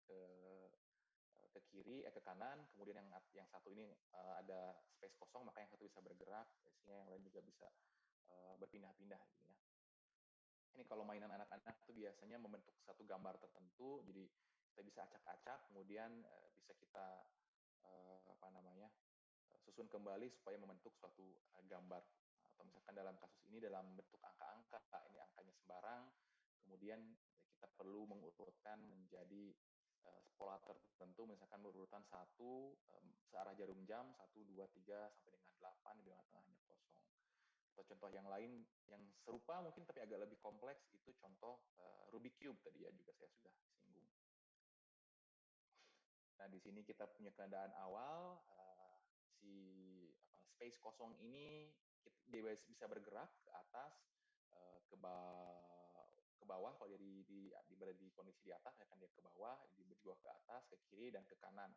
ke kiri, ke kanan. Kemudian yang satu ini ada space kosong, maka yang satu bisa bergerak, sehingga yang lain juga bisa berpindah-pindah. Gitu ya. Ini kalau mainan anak-anak itu biasanya membentuk satu gambar tertentu, jadi kita bisa acak-acak, kemudian bisa kita susun kembali supaya membentuk suatu gambar. Atau misalkan dalam kasus ini dalam bentuk angka-angka, ini angkanya sembarang, kemudian kita perlu mengurutkan menjadi pola tertentu, misalkan berurutan 1 searah jarum jam, 1, 2, 3, sampai dengan 8, di tengah-tengahnya kosong. Atau contoh yang lain yang serupa mungkin tapi agak lebih kompleks, itu contoh Rubik Cube tadi ya, juga saya sudah singgung. Nah, di sini kita punya keadaan awal, si space kosong ini dia bisa bergerak ke atas, ke bawah. Kalau dia berada di kondisi di atas, akan dia ke bawah, juga ke atas, ke kiri, dan ke kanan.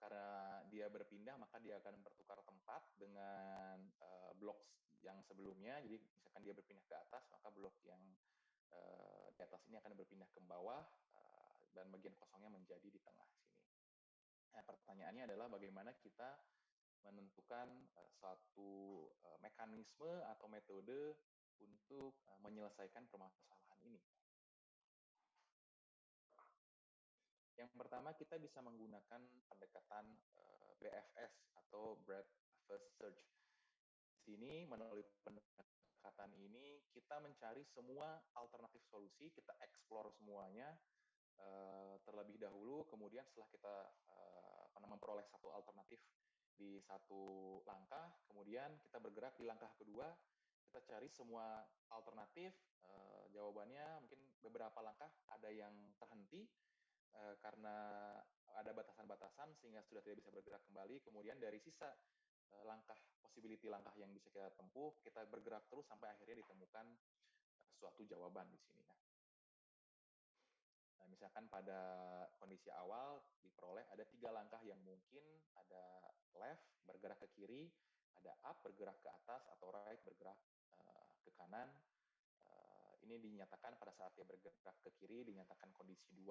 Karena dia berpindah, maka dia akan bertukar tempat dengan blok yang sebelumnya. Jadi misalkan dia berpindah ke atas, maka blok yang di atas ini akan berpindah ke bawah, dan bagian kosongnya menjadi di tengah sini. Nah, pertanyaannya adalah bagaimana kita menentukan satu mekanisme atau metode untuk menyelesaikan permasalahan ini. Yang Yang pertama kita bisa menggunakan pendekatan BFS atau Breadth First Search. Di sini melalui pendekatan ini kita mencari semua alternatif solusi, kita explore semuanya terlebih dahulu, kemudian setelah kita memperoleh satu alternatif di satu langkah, kemudian kita bergerak di langkah kedua, kita cari semua alternatif, jawabannya mungkin beberapa langkah ada yang terhenti karena ada batasan-batasan sehingga sudah tidak bisa bergerak kembali, kemudian dari sisa langkah, possibility langkah yang bisa kita tempuh, kita bergerak terus sampai akhirnya ditemukan suatu jawaban di sini. Nah, misalkan pada kondisi awal diperoleh ada 3 langkah yang mungkin, ada left bergerak ke kiri, ada up bergerak ke atas, atau right bergerak ke kanan. Ini dinyatakan pada saat dia bergerak ke kiri dinyatakan kondisi 2,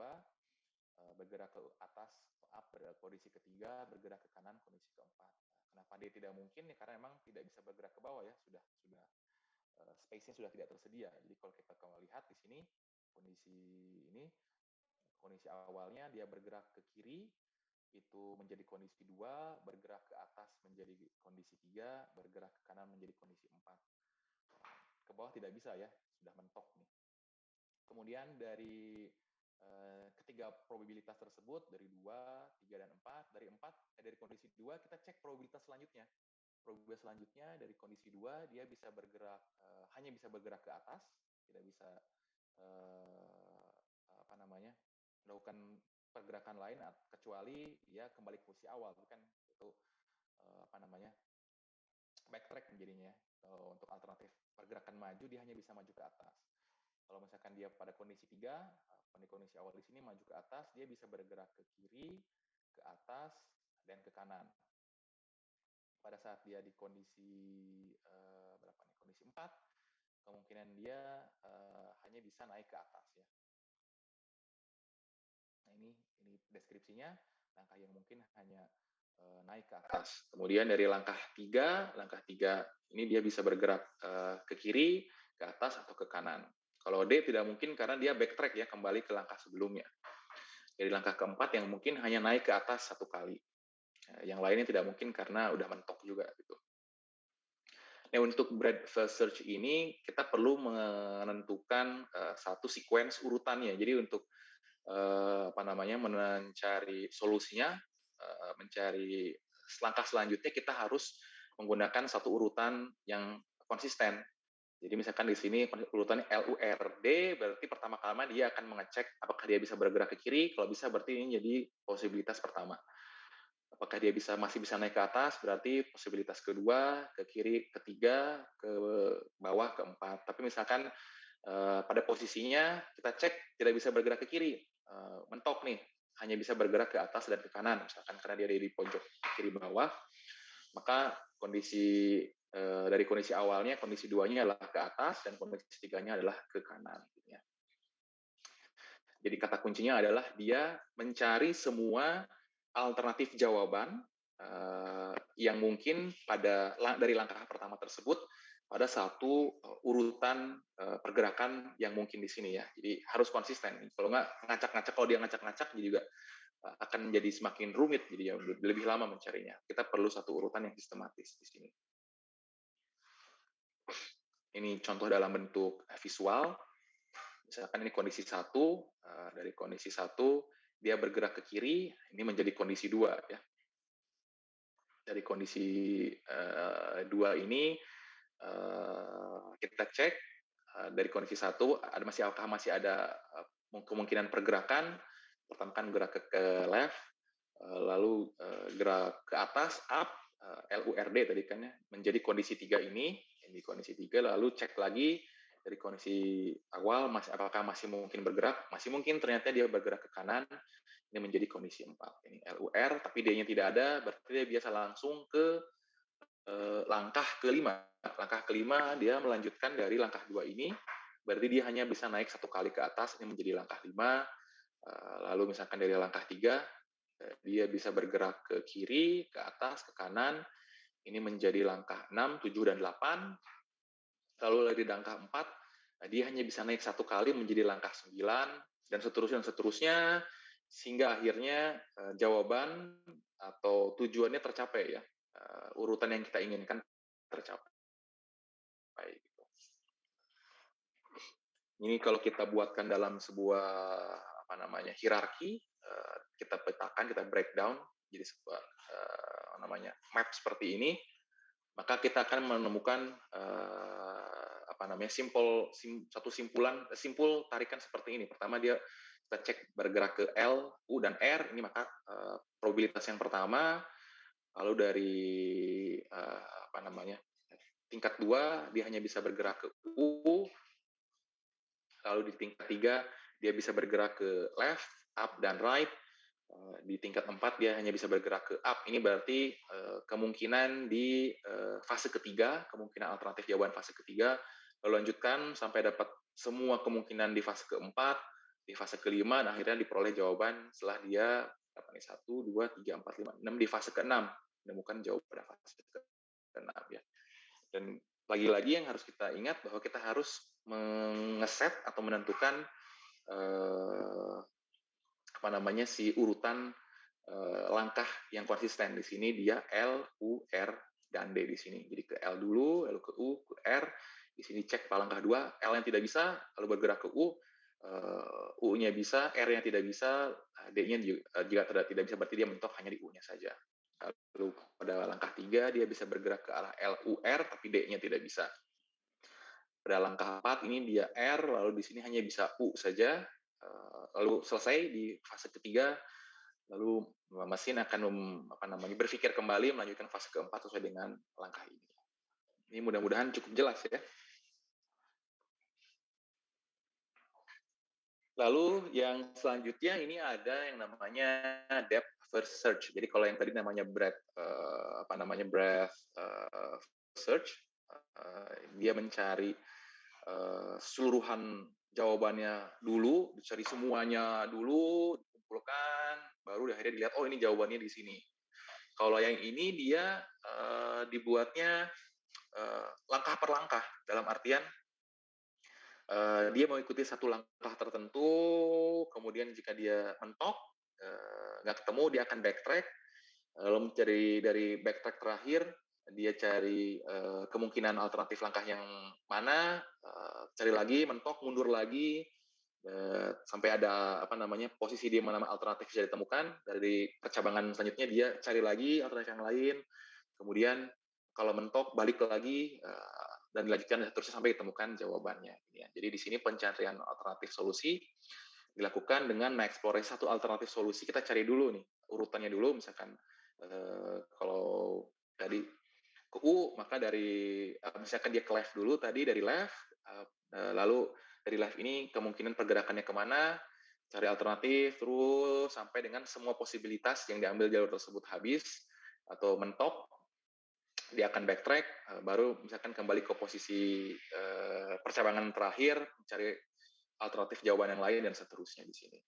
bergerak ke atas up kondisi ketiga, bergerak ke kanan kondisi keempat. Kenapa dia tidak mungkin? Ya karena memang tidak bisa bergerak ke bawah ya, sudah space-nya sudah tidak tersedia. Jadi kalau kita lihat di sini kondisi ini, kondisi awalnya dia bergerak ke kiri, itu menjadi kondisi 2, bergerak ke atas menjadi kondisi 3, bergerak ke kanan menjadi kondisi 4. Ke bawah tidak bisa ya, sudah mentok nih. Kemudian dari ketiga probabilitas tersebut, dari 2, 3, dan 4, dari kondisi 2 kita cek probabilitas selanjutnya. Probabilitas selanjutnya dari kondisi 2 dia bisa bergerak, hanya bisa bergerak ke atas, tidak bisa melakukan pergerakan lain kecuali dia kembali ke posisi awal, bukan itu backtrack menjadinya. Untuk alternatif pergerakan maju dia hanya bisa maju ke atas. Kalau misalkan dia pada kondisi 3, pada kondisi awal di sini maju ke atas, dia bisa bergerak ke kiri, ke atas, dan ke kanan. Pada saat dia di kondisi kondisi 4, kemungkinan dia hanya bisa naik ke atas ya. Nah, ini deskripsinya, langkah yang mungkin hanya naik ke atas. Kemudian dari langkah 3 ini dia bisa bergerak ke kiri, ke atas, atau ke kanan. Kalau D tidak mungkin karena dia backtrack ya, kembali ke langkah sebelumnya. Jadi langkah keempat yang mungkin hanya naik ke atas 1 kali. Yang lainnya tidak mungkin karena udah mentok juga gitu. Nah, untuk breadth first search ini kita perlu menentukan satu sequence urutannya. Jadi untuk mencari solusinya, mencari langkah selanjutnya kita harus menggunakan satu urutan yang konsisten. Jadi misalkan di sini urutannya LURD, berarti pertama kali dia akan mengecek apakah dia bisa bergerak ke kiri, kalau bisa berarti ini jadi posibilitas pertama. Apakah dia masih bisa naik ke atas, berarti posibilitas kedua, ke kiri ketiga, ke bawah keempat. Tapi misalkan pada posisinya kita cek tidak bisa bergerak ke kiri, mentok nih, hanya bisa bergerak ke atas dan ke kanan, misalkan karena dia di pojok kiri bawah, maka kondisi dari kondisi awalnya, kondisi 2-nya adalah ke atas dan kondisi 3-nya adalah ke kanan. Jadi kata kuncinya adalah dia mencari semua alternatif jawaban yang mungkin dari langkah pertama tersebut pada satu urutan pergerakan yang mungkin di sini ya. Jadi harus konsisten. Kalau nggak ngacak-ngacak, kalau dia ngacak-ngacak jadi juga akan menjadi semakin rumit, jadi ya lebih lama mencarinya. Kita perlu satu urutan yang sistematis di sini. Ini contoh dalam bentuk visual. Misalkan ini kondisi 1, dari kondisi 1 dia bergerak ke kiri, ini menjadi kondisi 2 ya. Dari kondisi 2 ini kita cek dari kondisi 1 apakah masih ada kemungkinan pergerakan. Pertama kan gerak ke left, lalu gerak ke atas up, LURD tadi kan ya, menjadi kondisi 3 ini, di kondisi 3 lalu cek lagi dari kondisi awal apakah masih mungkin bergerak, masih mungkin, ternyata dia bergerak ke kanan, ini menjadi kondisi 4. Ini LUR, tapi D-nya tidak ada, berarti dia biasa langsung ke langkah kelima. Langkah kelima dia melanjutkan dari langkah 2 ini, berarti dia hanya bisa naik 1 kali ke atas, ini menjadi langkah 5. Lalu misalkan dari langkah 3, dia bisa bergerak ke kiri, ke atas, ke kanan, ini menjadi langkah 6, 7, dan 8. Lalu dari langkah 4, dia hanya bisa naik 1 kali menjadi langkah 9, dan seterusnya. sehingga akhirnya jawaban atau tujuannya tercapai ya, urutan yang kita inginkan tercapai. Gitu. Ini kalau kita buatkan dalam sebuah hierarki, kita petakan, kita breakdown jadi sebuah map seperti ini, maka kita akan menemukan simpul tarikan seperti ini. Pertama kita cek bergerak ke L, U dan R, ini maka probabilitas yang pertama. Lalu dari tingkat 2 dia hanya bisa bergerak ke U. Lalu di tingkat 3 dia bisa bergerak ke left, up dan right. Di tingkat 4 dia hanya bisa bergerak ke up. Ini berarti kemungkinan di fase ketiga, kemungkinan alternatif jawaban fase ketiga. Lalu lanjutkan sampai dapat semua kemungkinan di fase keempat, di fase kelima, dan akhirnya diperoleh jawaban setelah dia 1, 2, 3, 4, 5, 6 di fase ke-6. Menemukan jawaban fase ke-6 ya. Dan lagi-lagi yang harus kita ingat bahwa kita harus mengeset atau menentukan si urutan langkah yang konsisten. Di sini dia L, U, R, dan D di sini. Jadi ke L dulu, lalu ke U, ke R. Di sini cek langkah 2, L yang tidak bisa, lalu bergerak ke U, U-nya bisa, R-nya tidak bisa, D-nya jika tidak bisa berarti dia mentok hanya di U-nya saja. Lalu pada langkah 3 dia bisa bergerak ke arah L, U, R, tapi D-nya tidak bisa. Pada langkah 4 ini dia R, lalu di sini hanya bisa U saja. Lalu selesai di fase ketiga, lalu mesin akan berpikir kembali melanjutkan fase keempat sesuai dengan langkah ini. Ini mudah-mudahan cukup jelas ya. Lalu yang selanjutnya ini ada yang namanya depth first search. Jadi kalau yang tadi namanya breadth search, dia mencari seluruhan jawabannya dulu, dicari semuanya dulu, dikumpulkan, baru akhirnya dilihat, oh ini jawabannya di sini. Kalau yang ini dia dibuatnya langkah per langkah, dalam artian dia mengikuti satu langkah tertentu, kemudian jika dia mentok, nggak ketemu, dia akan backtrack, lalu mencari dari backtrack terakhir, dia cari kemungkinan alternatif langkah yang mana, cari lagi, mentok, mundur lagi, sampai ada posisi di mana alternatif bisa ditemukan. Dari percabangan selanjutnya dia cari lagi alternatif yang lain, kemudian kalau mentok balik lagi dan dilanjutkan seterusnya sampai ditemukan jawabannya. Jadi di sini pencarian alternatif solusi dilakukan dengan mengeksplorasi satu alternatif solusi. Kita cari dulu nih urutannya dulu, misalkan kalau tadi ke U, maka dari misalkan dia ke left dulu tadi, dari left, lalu dari left ini kemungkinan pergerakannya kemana, cari alternatif terus sampai dengan semua posibilitas yang diambil jalur tersebut habis atau mentok, dia akan backtrack, baru misalkan kembali ke posisi percabangan terakhir, mencari alternatif jawaban yang lain dan seterusnya di sini.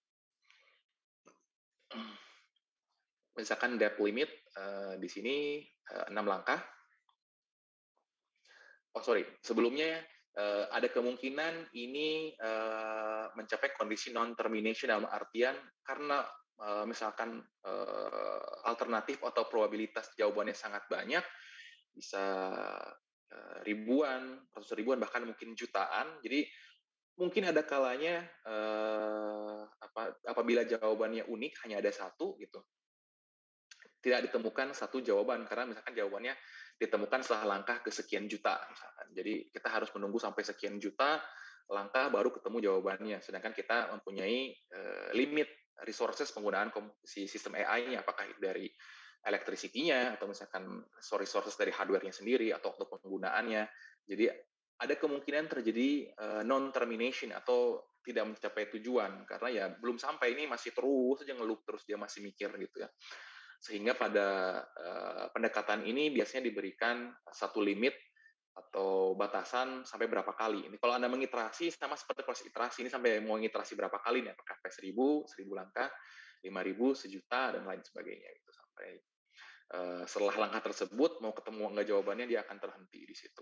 Misalkan depth limit di sini 6 langkah. Sebelumnya ada kemungkinan ini mencapai kondisi non-termination dalam artian karena misalkan alternatif atau probabilitas jawabannya sangat banyak, bisa ribuan, ratus ribuan, bahkan mungkin jutaan. Jadi mungkin ada kalanya apabila jawabannya unik, hanya ada satu gitu, tidak ditemukan satu jawaban karena misalkan jawabannya ditemukan setelah langkah kesekian juta misalkan. Jadi kita harus menunggu sampai sekian juta langkah baru ketemu jawabannya. Sedangkan kita mempunyai limit resources penggunaan si sistem AI-nya, apakah itu dari electricity-nya atau misalkan resources dari hardware-nya sendiri atau waktu penggunaannya. Jadi ada kemungkinan terjadi non-termination atau tidak mencapai tujuan karena ya belum sampai, ini masih terus saja ngelup, terus dia masih mikir gitu ya. Sehingga pada pendekatan ini biasanya diberikan satu limit atau batasan sampai berapa kali. Ini kalau Anda mengiterasi sama seperti proses iterasi, ini sampai mau ngiterasi berapa kali nih, apakah sampai 1000 langkah, 5000, sejuta dan lain sebagainya gitu, sampai setelah langkah tersebut mau ketemu enggak jawabannya, dia akan terhenti di situ.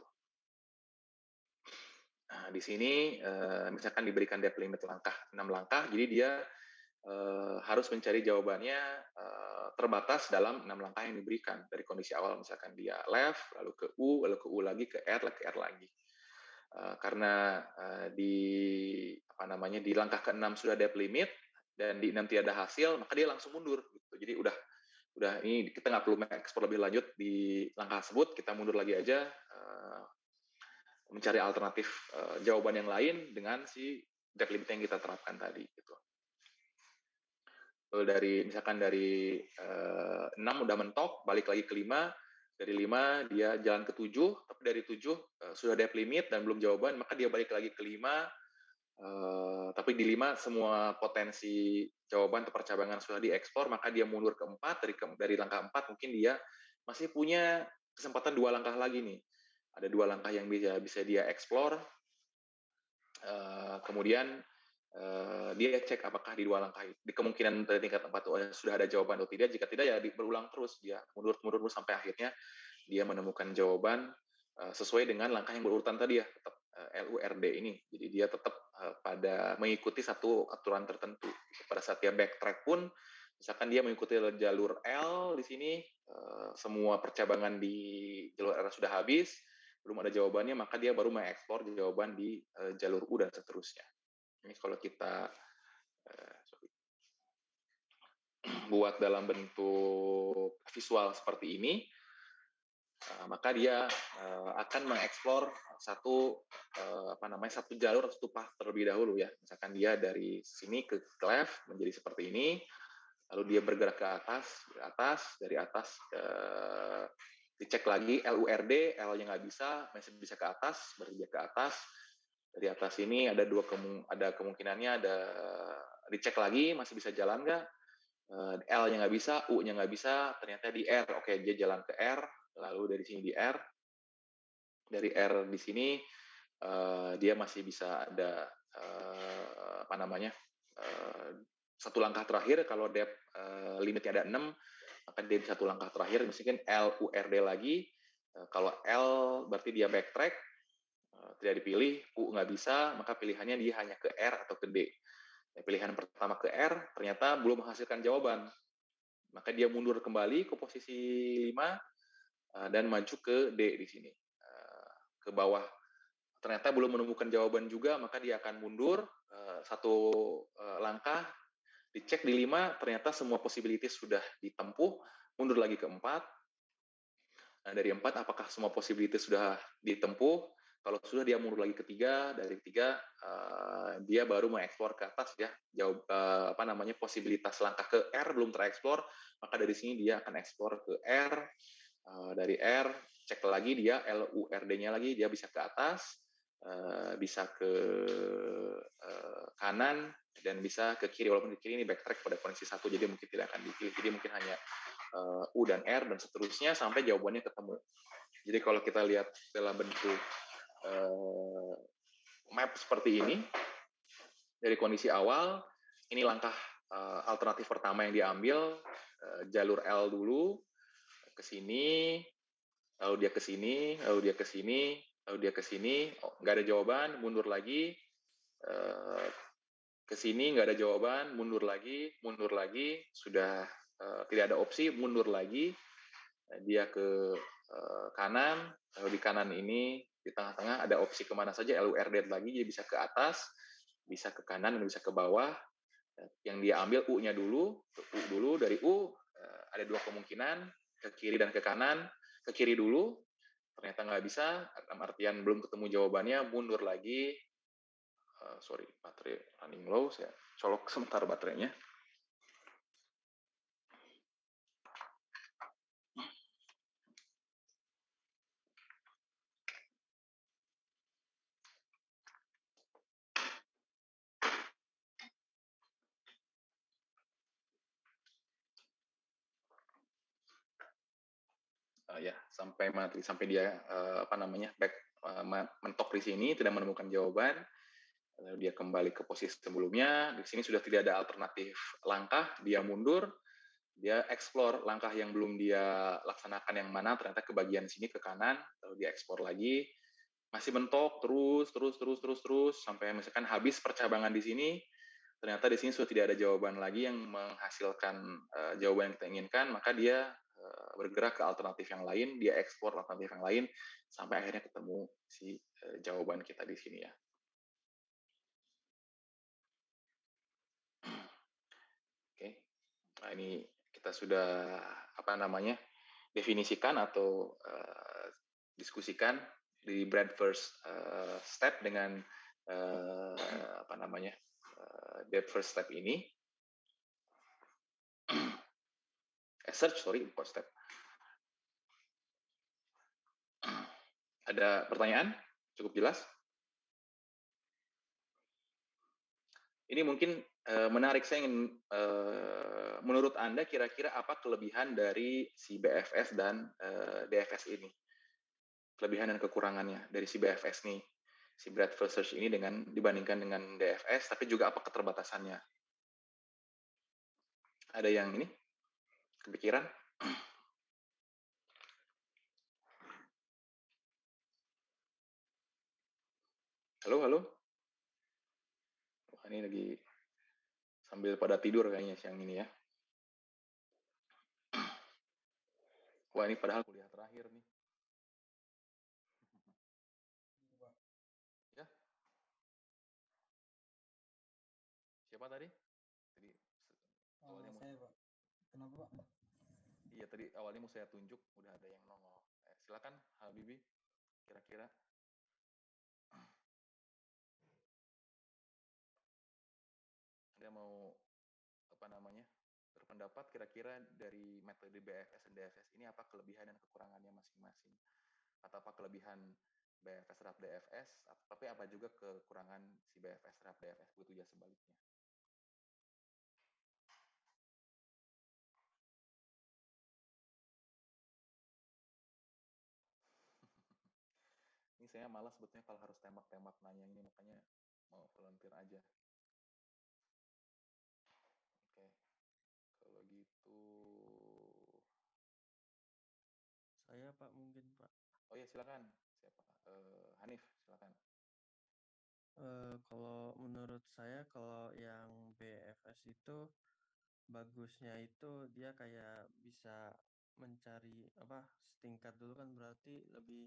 Nah, di sini misalkan diberikan depth limit 6 langkah, jadi dia harus mencari jawabannya terbatas dalam 6 langkah yang diberikan dari kondisi awal, misalkan dia left, lalu ke U, lalu ke U lagi, ke R lagi. Karena di langkah ke-6 sudah depth limit dan di 6 tidak ada hasil, maka dia langsung mundur gitu. Jadi udah ini kita nggak perlu ekspor lebih lanjut di langkah tersebut, kita mundur lagi aja mencari alternatif jawaban yang lain dengan si depth limit yang kita terapkan tadi gitu. Misalkan dari 6 udah mentok, balik lagi ke 5, dari 5 dia jalan ke 7, tapi dari 7 sudah depth limit dan belum jawaban, maka dia balik lagi ke 5, tapi di 5 semua potensi jawaban atau percabangan sudah diekspor, maka dia mundur ke 4, dari langkah 4 mungkin dia masih punya kesempatan 2 langkah lagi nih. Ada 2 langkah yang bisa dia eksplor, kemudian dia cek apakah di 2 langkah di kemungkinan dari tingkat 4 sudah ada jawaban atau tidak. Jika tidak ya berulang terus, dia mundur sampai akhirnya dia menemukan jawaban sesuai dengan langkah yang berurutan tadi ya, tetap LURD ini. Jadi dia tetap pada mengikuti satu aturan tertentu. Pada saat dia backtrack pun, misalkan dia mengikuti jalur L di sini, semua percabangan di jalur R sudah habis, belum ada jawabannya, maka dia baru mengekspor jawaban di jalur U dan seterusnya. Ini kalau kita buat dalam bentuk visual seperti ini, maka dia akan mengeksplor satu jalur, satu path terlebih dahulu ya. Misalkan dia dari sini ke left menjadi seperti ini, lalu dia bergerak ke atas, dari atas dicek lagi LURD, L-nya nggak bisa, masih bisa ke atas, bergerak ke atas. Dari atas ini ada kemungkinannya, dicek lagi masih bisa jalan nggak, L-nya nggak bisa, U-nya nggak bisa, ternyata di R, oke dia jalan ke R, lalu dari sini di R, dari R di sini dia masih bisa ada satu langkah terakhir. Kalau depth limitnya ada 6, maka dia di satu langkah terakhir, misalkan LURD lagi. Kalau L berarti dia backtrack, tidak dipilih, U nggak bisa, maka pilihannya dia hanya ke R atau ke D. Pilihan pertama ke R, ternyata belum menghasilkan jawaban. Maka dia mundur kembali ke posisi 5 dan maju ke D di sini. Ke bawah. Ternyata belum menemukan jawaban juga, maka dia akan mundur satu langkah, dicek di 5, ternyata semua possibilities sudah ditempuh, mundur lagi ke 4. Nah, dari 4, apakah semua possibilities sudah ditempuh? Kalau sudah, dia mundur lagi ke 3, dari 3 dia baru mengeksplor ke atas ya, posibilitas langkah ke R belum tereksplor, maka dari sini dia akan eksplor ke R, dari R cek lagi dia LURD-nya lagi, dia bisa ke atas, bisa ke kanan, dan bisa ke kiri, walaupun di kiri ini backtrack pada kondisi 1, jadi mungkin tidak akan dipilih, jadi mungkin hanya U dan R dan seterusnya sampai jawabannya ketemu. Jadi kalau kita lihat dalam bentuk map seperti ini, dari kondisi awal, ini langkah alternatif pertama yang diambil, jalur L dulu, ke sini, lalu dia ke sini, lalu dia ke sini, lalu dia ke sini, nggak ada jawaban, mundur lagi, ke sini nggak ada jawaban, mundur lagi, sudah tidak ada opsi, mundur lagi, dia ke kanan, lalu di kanan ini di tengah-tengah ada opsi kemana saja, LURD lagi, dia bisa ke atas, bisa ke kanan, dan bisa ke bawah. Yang dia ambil U-nya dulu, dari U ada 2 kemungkinan, ke kiri dan ke kanan. Ke kiri dulu, ternyata nggak bisa, artian belum ketemu jawabannya, mundur lagi. Baterai running low, saya colok sebentar baterainya. Ya sampai mati, sampai dia mentok di sini, tidak menemukan jawaban, lalu dia kembali ke posisi sebelumnya. Di sini sudah tidak ada alternatif langkah, dia mundur, dia explore langkah yang belum dia laksanakan yang mana, ternyata ke bagian sini ke kanan, lalu dia explore lagi, masih mentok terus sampai misalkan habis percabangan di sini, ternyata di sini sudah tidak ada jawaban lagi yang menghasilkan jawaban yang kita inginkan, maka dia bergerak ke alternatif yang lain, dia ekspor alternatif yang lain, sampai akhirnya ketemu si jawaban kita di sini ya. Oke, nah ini kita sudah definisikan atau diskusikan di Brand First Step dengan that first step ini. Search, sorry, first step. Ada pertanyaan? Cukup jelas? Ini mungkin menarik, saya ingin menurut Anda kira-kira apa kelebihan dari si BFS dan DFS ini? Kelebihan dan kekurangannya dari si BFS nih, si Breadth First Search ini dibandingkan dengan DFS, tapi juga apa keterbatasannya? Ada yang ini kepikiran? Halo? Wah, ini lagi sambil pada tidur kayaknya siang ini ya. Wah, ini padahal kuliah terakhir nih. Ya. Siapa tadi? Tadi awalnya
saya, Pak. Kenapa, Pak?
Iya, tadi awalnya mau saya tunjuk, udah ada yang nongol. Silakan, Habibi, kira-kira. Anda mau berpendapat kira-kira dari metode BFS dan DFS ini apa kelebihan dan kekurangannya masing-masing? Atau apa kelebihan BFS terhadap DFS, tapi apa juga kekurangan si BFS terhadap DFS, begitu juga sebaliknya. Ini saya malas sebetulnya kalau harus tembak-tembak nanya ini, makanya mau volunteer aja. Oke, kalau gitu...
Saya, Pak, mungkin, Pak.
Oh iya, silakan. Siapa? Hanif, silakan.
Kalau menurut saya, kalau yang BFS itu bagusnya itu dia kayak bisa mencari setingkat dulu kan, berarti lebih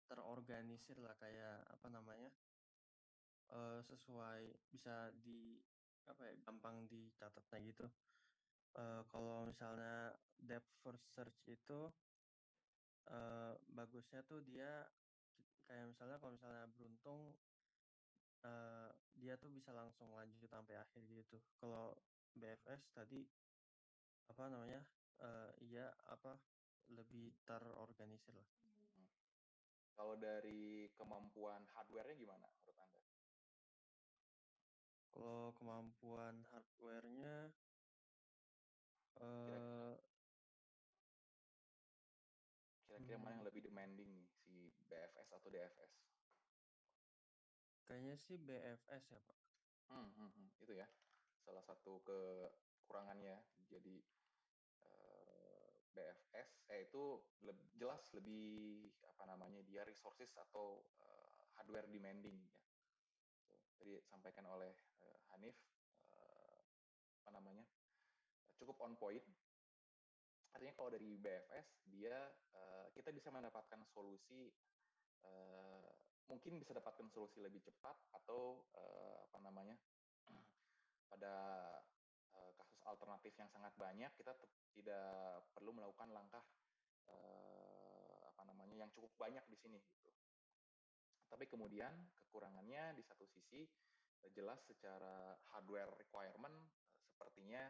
terorganisir lah, kayak sesuai, bisa gampang dicatatnya gitu. Kalau misalnya depth first search itu bagusnya tuh dia kayak misalnya kalau misalnya beruntung dia tuh bisa langsung lanjut sampai akhir gitu. Kalau BFS tadi lebih terorganisir lah.
Kalau dari kemampuan hardware-nya gimana menurut Anda?
Kalau kemampuan hardware-nya
kira-kira mana yang lebih demanding nih, si BFS atau DFS?
Kayaknya sih BFS ya, Pak.
Itu ya, salah satu kekurangannya. Jadi BFS itu jelas lebih dia resources atau hardware demanding ya. Tadi sampaikan oleh Hanif cukup on point. Artinya kalau dari BFS kita bisa mendapatkan solusi, mungkin bisa dapatkan solusi lebih cepat atau pada kasus alternatif yang sangat banyak kita tidak perlu melakukan langkah yang cukup banyak di sini gitu. Tapi kemudian kekurangannya di satu sisi jelas secara hardware requirement sepertinya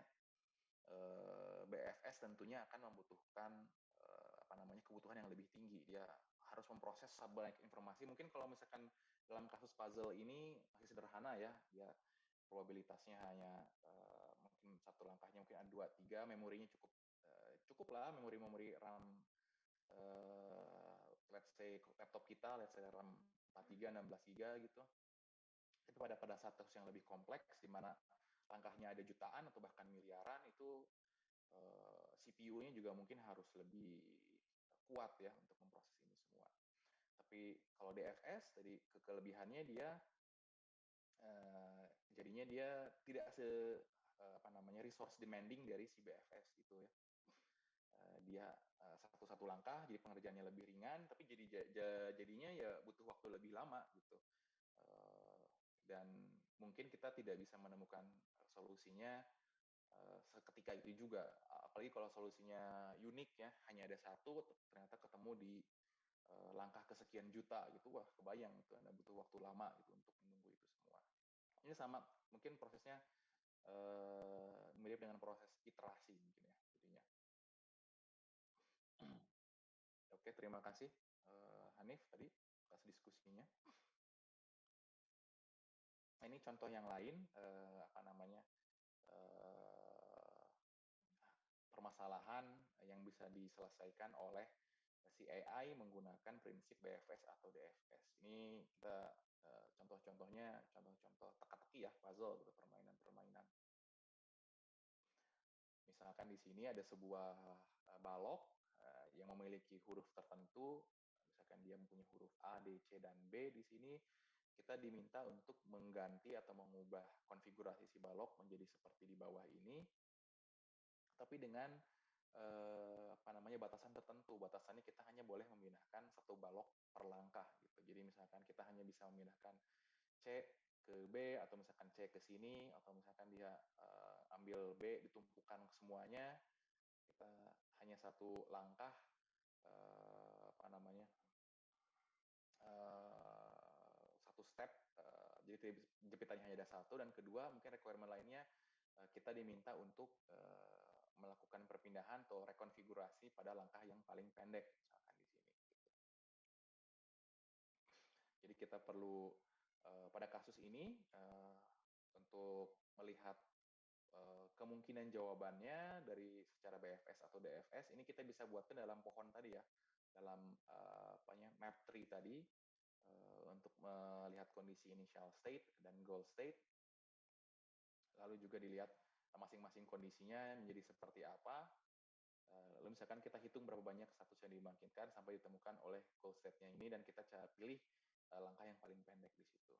BFS tentunya akan membutuhkan kebutuhan yang lebih tinggi. Dia harus memproses banyak informasi. Mungkin kalau misalkan dalam kasus puzzle ini masih sederhana ya, dia probabilitasnya hanya mungkin satu langkahnya mungkin ada 2-3, memorinya cukup lah, memori RAM let's say laptop kita, let's say RAM 4GB, 16GB gitu. Tapi pada saat kasus yang lebih kompleks, di mana langkahnya ada jutaan atau bahkan miliaran, itu CPU-nya juga mungkin harus lebih kuat ya untuk memproses ini semua. Tapi kalau DFS, tadi kelebihannya dia jadi jadinya dia tidak resource demanding dari si BFS gitu ya. Dia satu langkah, jadi pengerjaannya lebih ringan, tapi jadinya ya butuh waktu lebih lama gitu. Dan mungkin kita tidak bisa menemukan solusinya seketika itu juga. Apalagi kalau solusinya unik ya, hanya ada satu, ternyata ketemu di langkah kesekian juta gitu, wah kebayang itu Anda butuh waktu lama gitu untuk menunggu itu semua. Ini sama, mungkin prosesnya mirip dengan proses iterasi mungkin ya jadinya. Oke, terima kasih Hanif tadi atas diskusinya. Nah, ini contoh yang lain permasalahan yang bisa diselesaikan oleh si AI menggunakan prinsip BFS atau DFS. Ini kita contoh-contohnya contoh-contoh teka-teki ya, puzzle gitu, permainan-permainan. Misalkan di sini ada sebuah balok yang memiliki huruf tertentu, misalkan dia mempunyai huruf A, D, C, dan B. Di sini kita diminta untuk mengganti atau mengubah konfigurasi si balok menjadi seperti di bawah ini, tapi dengan batasan tertentu. Batasannya kita hanya boleh memindahkan satu balok per langkah gitu. Jadi misalkan kita hanya bisa memindahkan C ke B, atau misalkan C ke sini, atau misalkan dia ambil B ditumpukan semuanya, kita hanya satu langkah satu step, jadi jepitannya hanya ada satu. Dan kedua, mungkin requirement lainnya kita diminta untuk melakukan perpindahan atau rekonfigurasi pada langkah yang paling pendek, misalkan di sini. Gitu. Jadi kita perlu pada kasus ini untuk melihat kemungkinan jawabannya dari secara BFS atau DFS, ini kita bisa buatkan dalam pohon tadi ya, dalam map tree tadi, untuk melihat kondisi initial state dan goal state, lalu juga dilihat masing-masing kondisinya menjadi seperti apa. Lalu misalkan kita hitung berapa banyak status yang dibangkitkan sampai ditemukan oleh goal state-nya ini, dan kita pilih langkah yang paling pendek di situ.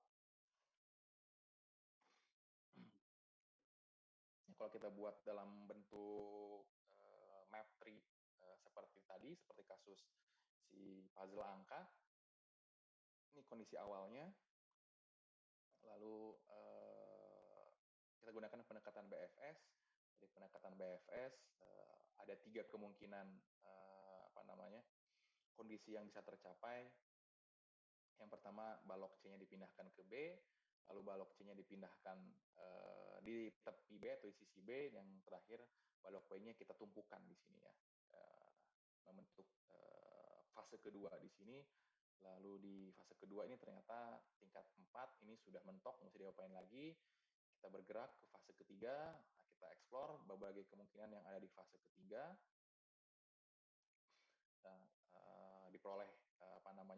Kalau kita buat dalam bentuk map tree seperti tadi, seperti kasus si puzzle angka, ini kondisi awalnya, lalu kita gunakan pendekatan BFS. Dari pendekatan BFS ada 3 kemungkinan kondisi yang bisa tercapai. Yang pertama, balok C-nya dipindahkan ke B, lalu balok C-nya dipindahkan di tepi B atau di sisi B, yang terakhir balok B-nya kita tumpukan di sini ya, membentuk fase kedua di sini. Lalu di fase kedua ini ternyata tingkat 4 ini sudah mentok, nggak usah diapain lagi. Kita bergerak ke fase ketiga, kita explore berbagai kemungkinan yang ada di fase ketiga. Nah, diperoleh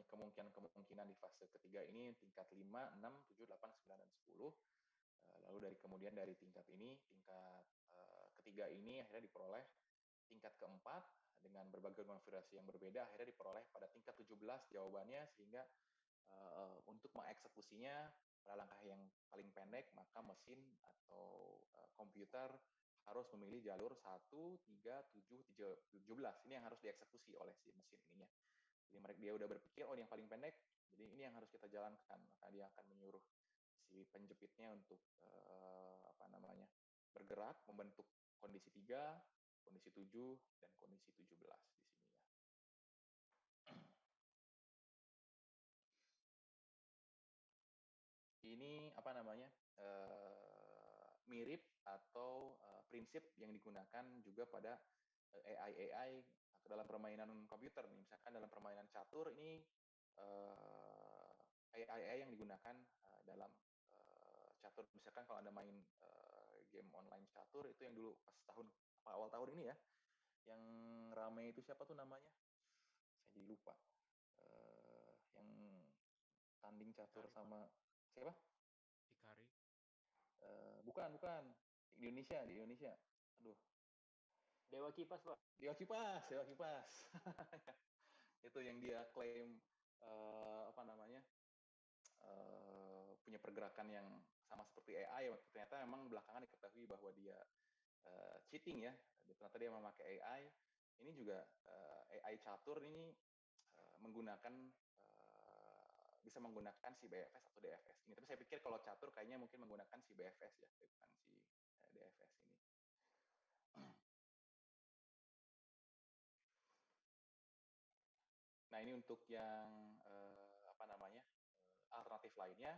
kemungkinan di fase ketiga ini tingkat 5, 6, 7, 8, 9, dan 10. Lalu kemudian dari tingkat ketiga ini akhirnya diperoleh tingkat keempat dengan berbagai konfigurasi yang berbeda, akhirnya diperoleh pada tingkat 17 jawabannya, sehingga untuk mengeksekusinya pada langkah yang paling pendek, maka mesin atau komputer harus memilih jalur 1, 3, 7, 17. Ini yang harus dieksekusi oleh si mesin ininya. Jadi dia udah berpikir, oh ini yang paling pendek, jadi ini yang harus kita jalankan. Maka dia akan menyuruh si penjepitnya untuk bergerak, membentuk kondisi 3, kondisi 7, dan kondisi 17 di sini ya. Ini mirip atau prinsip yang digunakan juga pada AI dalam permainan komputer nih. Misalkan dalam permainan catur ini AI yang digunakan dalam catur. Misalkan kalau Anda main game online catur, itu yang dulu pas awal tahun ini ya, yang rame itu siapa tuh namanya? Saya jadi lupa. Yang tanding catur Hikari, sama siapa?
Hikari.
Bukan. Di Indonesia. Aduh.
Dewa Kipas, Pak.
Dewa Kipas. Itu yang dia klaim punya pergerakan yang sama seperti AI, belakangan diketahui bahwa dia cheating ya, ternyata dia memakai AI. Ini juga AI catur ini bisa menggunakan si BFS atau DFS ini. Tapi saya pikir kalau catur kayaknya mungkin menggunakan si BFS ya, bukan si DFS ini. Nah ini untuk yang alternatif lainnya,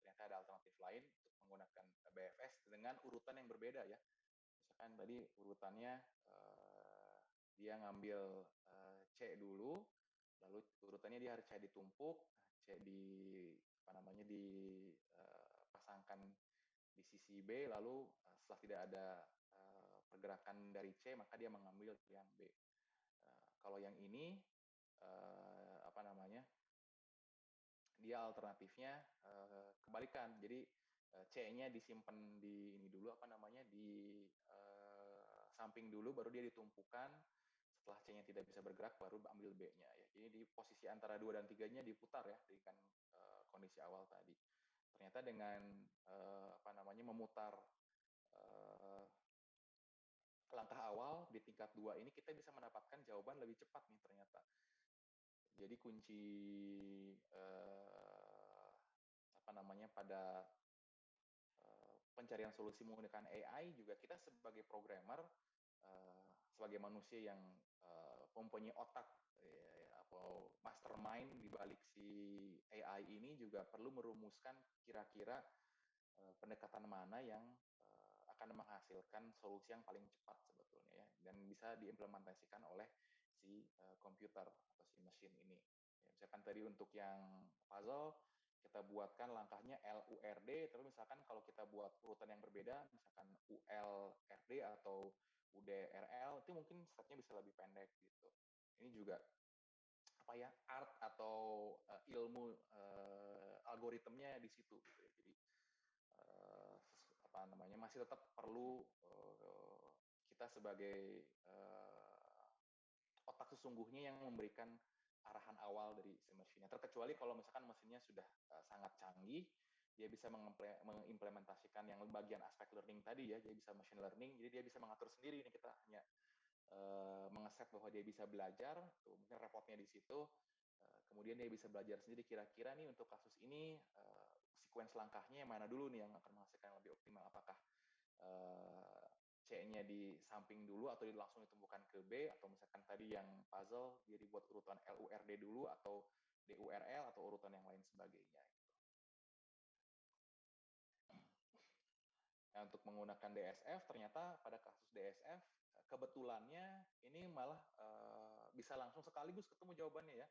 ternyata ada alternatif lain untuk menggunakan BFS dengan urutan yang berbeda ya. Misalkan tadi urutannya dia ngambil C dulu, lalu urutannya dia harus C ditumpuk, C dipasangkan di sisi B, lalu setelah tidak ada pergerakan dari C maka dia mengambil yang B. Kalau yang ini dia alternatifnya kebalikan. Jadi C-nya disimpan di ini dulu di samping dulu, baru dia ditumpukan. Setelah C-nya tidak bisa bergerak baru ambil B-nya ya. Jadi di posisi antara 2 dan 3-nya diputar ya dengan kondisi awal tadi. Ternyata dengan memutar langkah awal di tingkat 2 ini kita bisa mendapatkan jawaban lebih cepat nih ternyata. Jadi kunci pada pencarian solusi menggunakan AI juga kita sebagai programmer, sebagai manusia yang mempunyai otak atau mastermind di balik si AI ini juga perlu merumuskan kira-kira pendekatan mana yang akan menghasilkan solusi yang paling cepat sebetulnya ya, dan bisa diimplementasikan oleh si komputer atau si mesin ini. Ya, misalkan tadi untuk yang puzzle kita buatkan langkahnya LURD, tapi misalkan kalau kita buat urutan yang berbeda, misalkan ULRD atau UDRL, itu mungkin stepnya bisa lebih pendek gitu. Ini juga art atau ilmu algoritmnya di situ gitu ya. Jadi masih tetap perlu kita sebagai otak sesungguhnya yang memberikan arahan awal dari si mesinnya. Terkecuali kalau misalkan mesinnya sudah sangat canggih, dia bisa mengimplementasikan yang bagian aspek learning tadi ya, dia bisa machine learning, jadi dia bisa mengatur sendiri. Ini kita hanya mengeset bahwa dia bisa belajar, tuh, mungkin repotnya di situ. Kemudian dia bisa belajar sendiri kira-kira nih untuk kasus ini sequence langkahnya yang mana dulu nih yang akan menghasilkan yang lebih optimal, apakah C-nya di samping dulu atau langsung ditumbuhkan ke B, atau misalkan tadi yang puzzle dia dibuat urutan LURD dulu atau DURL atau urutan yang lain sebagainya. Nah, untuk menggunakan DSF ternyata pada kasus DSF kebetulannya ini malah bisa langsung sekaligus ketemu jawabannya ya.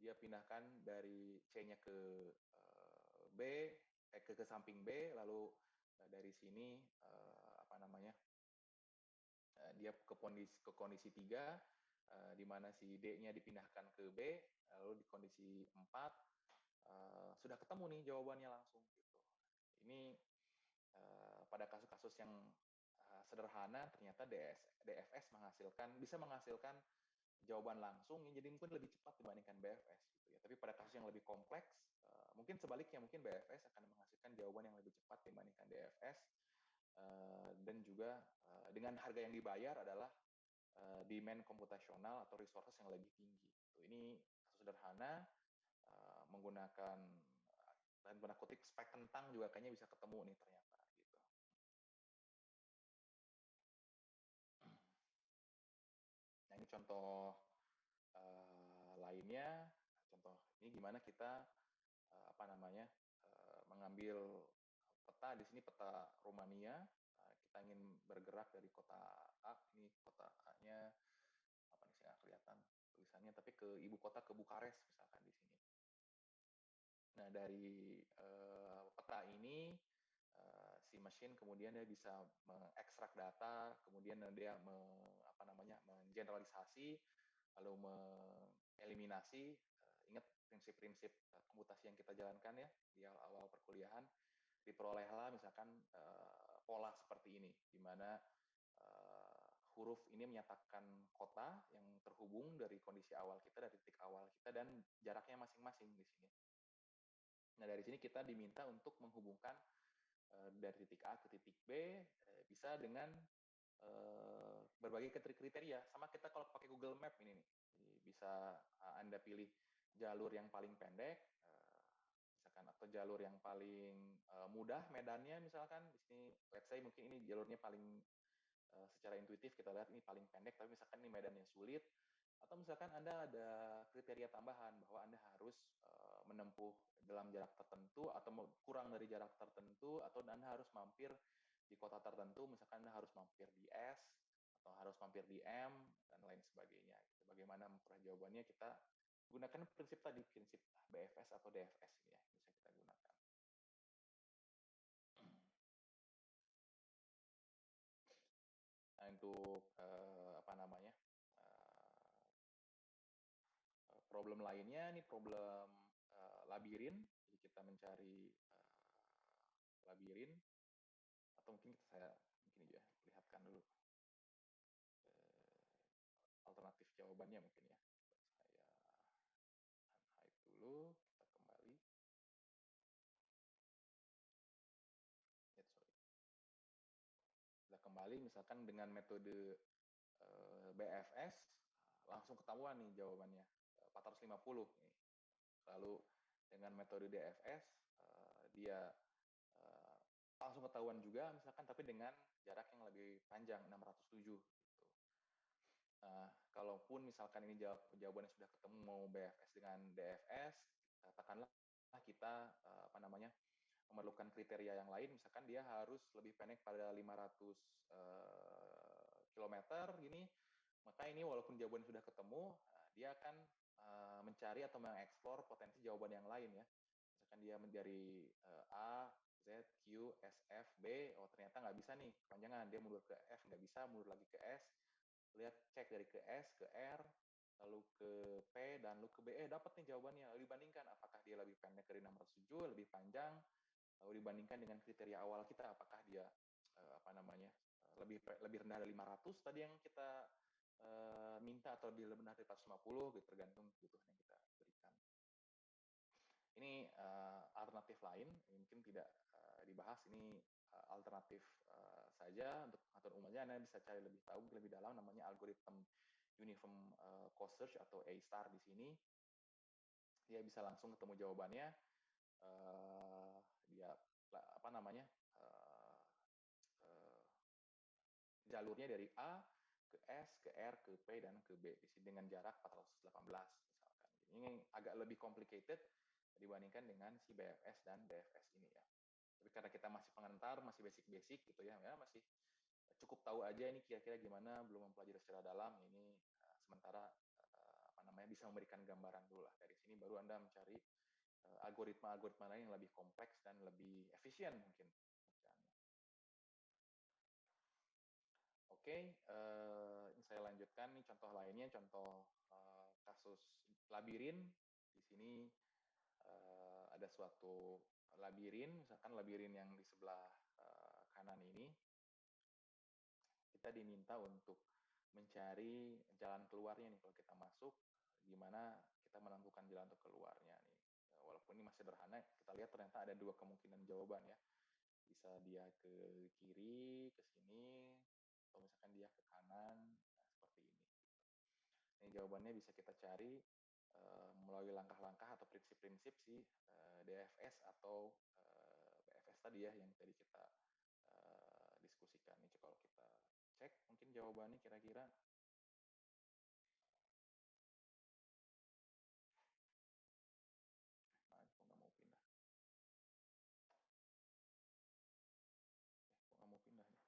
Dia pindahkan dari C-nya ke ke samping B, lalu dari sini dia ke kondisi 3, di mana si D-nya dipindahkan ke B, lalu di kondisi 4 sudah ketemu nih jawabannya langsung gitu. Ini pada kasus-kasus yang sederhana ternyata DFS bisa menghasilkan jawaban langsung yang jadi mungkin lebih cepat dibandingkan BFS gitu ya. Tapi pada kasus yang lebih kompleks, mungkin sebaliknya, mungkin BFS akan menghasilkan jawaban yang lebih cepat dibandingkan DFS, dan juga dengan harga yang dibayar adalah demand komputasional atau resources yang lebih tinggi. Ini kasus sederhana menggunakan dan tanda kutip spek kentang juga kayaknya bisa ketemu nih ternyata gitu. Nah ini contoh lainnya, contoh ini gimana kita mengambil peta. Di sini peta Romania, kita ingin bergerak dari kota A, ini kota A-nya saya nggak kelihatan tulisannya, tapi ke ibu kota, ke Bukares misalkan di sini. Nah dari peta ini si mesin kemudian dia bisa mengekstrak data, kemudian dia mengeneralisasi, lalu mengeliminasi. Ingat prinsip-prinsip komputasi yang kita jalankan ya di awal perkuliahan, diperolehlah misalkan pola seperti ini, di mana huruf ini menyatakan kota yang terhubung dari kondisi awal kita, dari titik awal kita, dan jaraknya masing-masing di sini. Nah dari sini kita diminta untuk menghubungkan dari titik A ke titik B bisa dengan berbagai kriteria. Sama kita kalau pakai Google Map ini nih, bisa Anda pilih jalur yang paling pendek, misalkan, atau jalur yang paling mudah medannya, misalkan di sini, let's say mungkin ini jalurnya paling secara intuitif kita lihat ini paling pendek, tapi misalkan ini medannya sulit, atau misalkan Anda ada kriteria tambahan bahwa Anda harus menempuh dalam jarak tertentu atau kurang dari jarak tertentu, atau Anda harus mampir di kota tertentu, misalkan Anda harus mampir di S atau harus mampir di M dan lain sebagainya. Bagaimana memperoleh jawabannya, kita gunakan prinsip tadi, prinsip BFS atau DFS ini ya, bisa kita gunakan. Nah, untuk apa namanya, problem lainnya, ini problem labirin. Jadi kita mencari labirin, atau mungkin mungkin aja lihatkan dulu alternatif jawabannya mungkin ya. Saya hide dulu, kita kembali. Sorry. Kita kembali, misalkan dengan metode BFS, langsung ketahuan nih jawabannya, 450 nih. Lalu dengan metode DFS, dia langsung ketahuan juga, misalkan, tapi dengan jarak yang lebih panjang, 607. Gitu. Nah, kalaupun misalkan ini jawabannya sudah ketemu mau BFS dengan DFS, katakanlah kita apa namanya, memerlukan kriteria yang lain, misalkan dia harus lebih pendek pada 500 km gini, maka ini walaupun jawaban sudah ketemu, dia akan mencari atau mengeksplor potensi jawaban yang lain ya. Misalkan dia dari A, Z, Q, S, F, B, oh ternyata nggak bisa nih kepanjangan, dia mundur ke F, nggak bisa, mundur lagi ke S, lihat cek dari ke S, ke R, lalu ke P, dan lalu ke B, dapat nih jawabannya, lalu dibandingkan apakah dia lebih pendek dari 607, lebih panjang, lalu dibandingkan dengan kriteria awal kita, apakah dia apa namanya, lebih rendah dari 500 tadi yang kita minta, atau lebih rendah dari 450, gitu, tergantung kebutuhan yang kita berikan. Ini alternatif lain, mungkin tidak dibahas, ini alternatif saja. Untuk pengetahuan umumnya, Anda bisa cari lebih tahu, lebih dalam, namanya algoritma Uniform Cost Search atau A** di sini. Dia bisa langsung ketemu jawabannya. Dia apa namanya, jalurnya dari A ke S, ke R, ke P, dan ke B dengan jarak 418 misalkan. Ini agak lebih complicated dibandingkan dengan si BFS dan DFS ini ya. Tapi karena kita masih pengantar, masih basic-basic gitu ya, masih cukup tahu aja ini kira-kira gimana, belum mempelajari secara dalam. Ini sementara apa namanya, bisa memberikan gambaran dulu lah. Dari sini baru Anda mencari algoritma-algoritma lain yang lebih kompleks dan lebih efisien mungkin. Oke, ini saya lanjutkan nih contoh lainnya, contoh kasus labirin. Di sini ada suatu labirin, misalkan labirin yang di sebelah kanan ini, kita diminta untuk mencari jalan keluarnya nih. Kalau kita masuk, gimana kita menentukan jalan untuk keluarnya nih. Walaupun ini masih sederhana, kita lihat ternyata ada dua kemungkinan jawaban ya. Bisa dia ke kiri, ke sini, atau misalkan dia ke kanan, nah, seperti ini. Ini jawabannya bisa kita cari melalui langkah-langkah atau prinsip-prinsip si DFS atau BFS tadi ya, yang tadi kita diskusikan. Ini kalau kita cek mungkin jawabannya kira-kira. Nah, kok nggak mau pindah. Kok nggak mau pindah nih.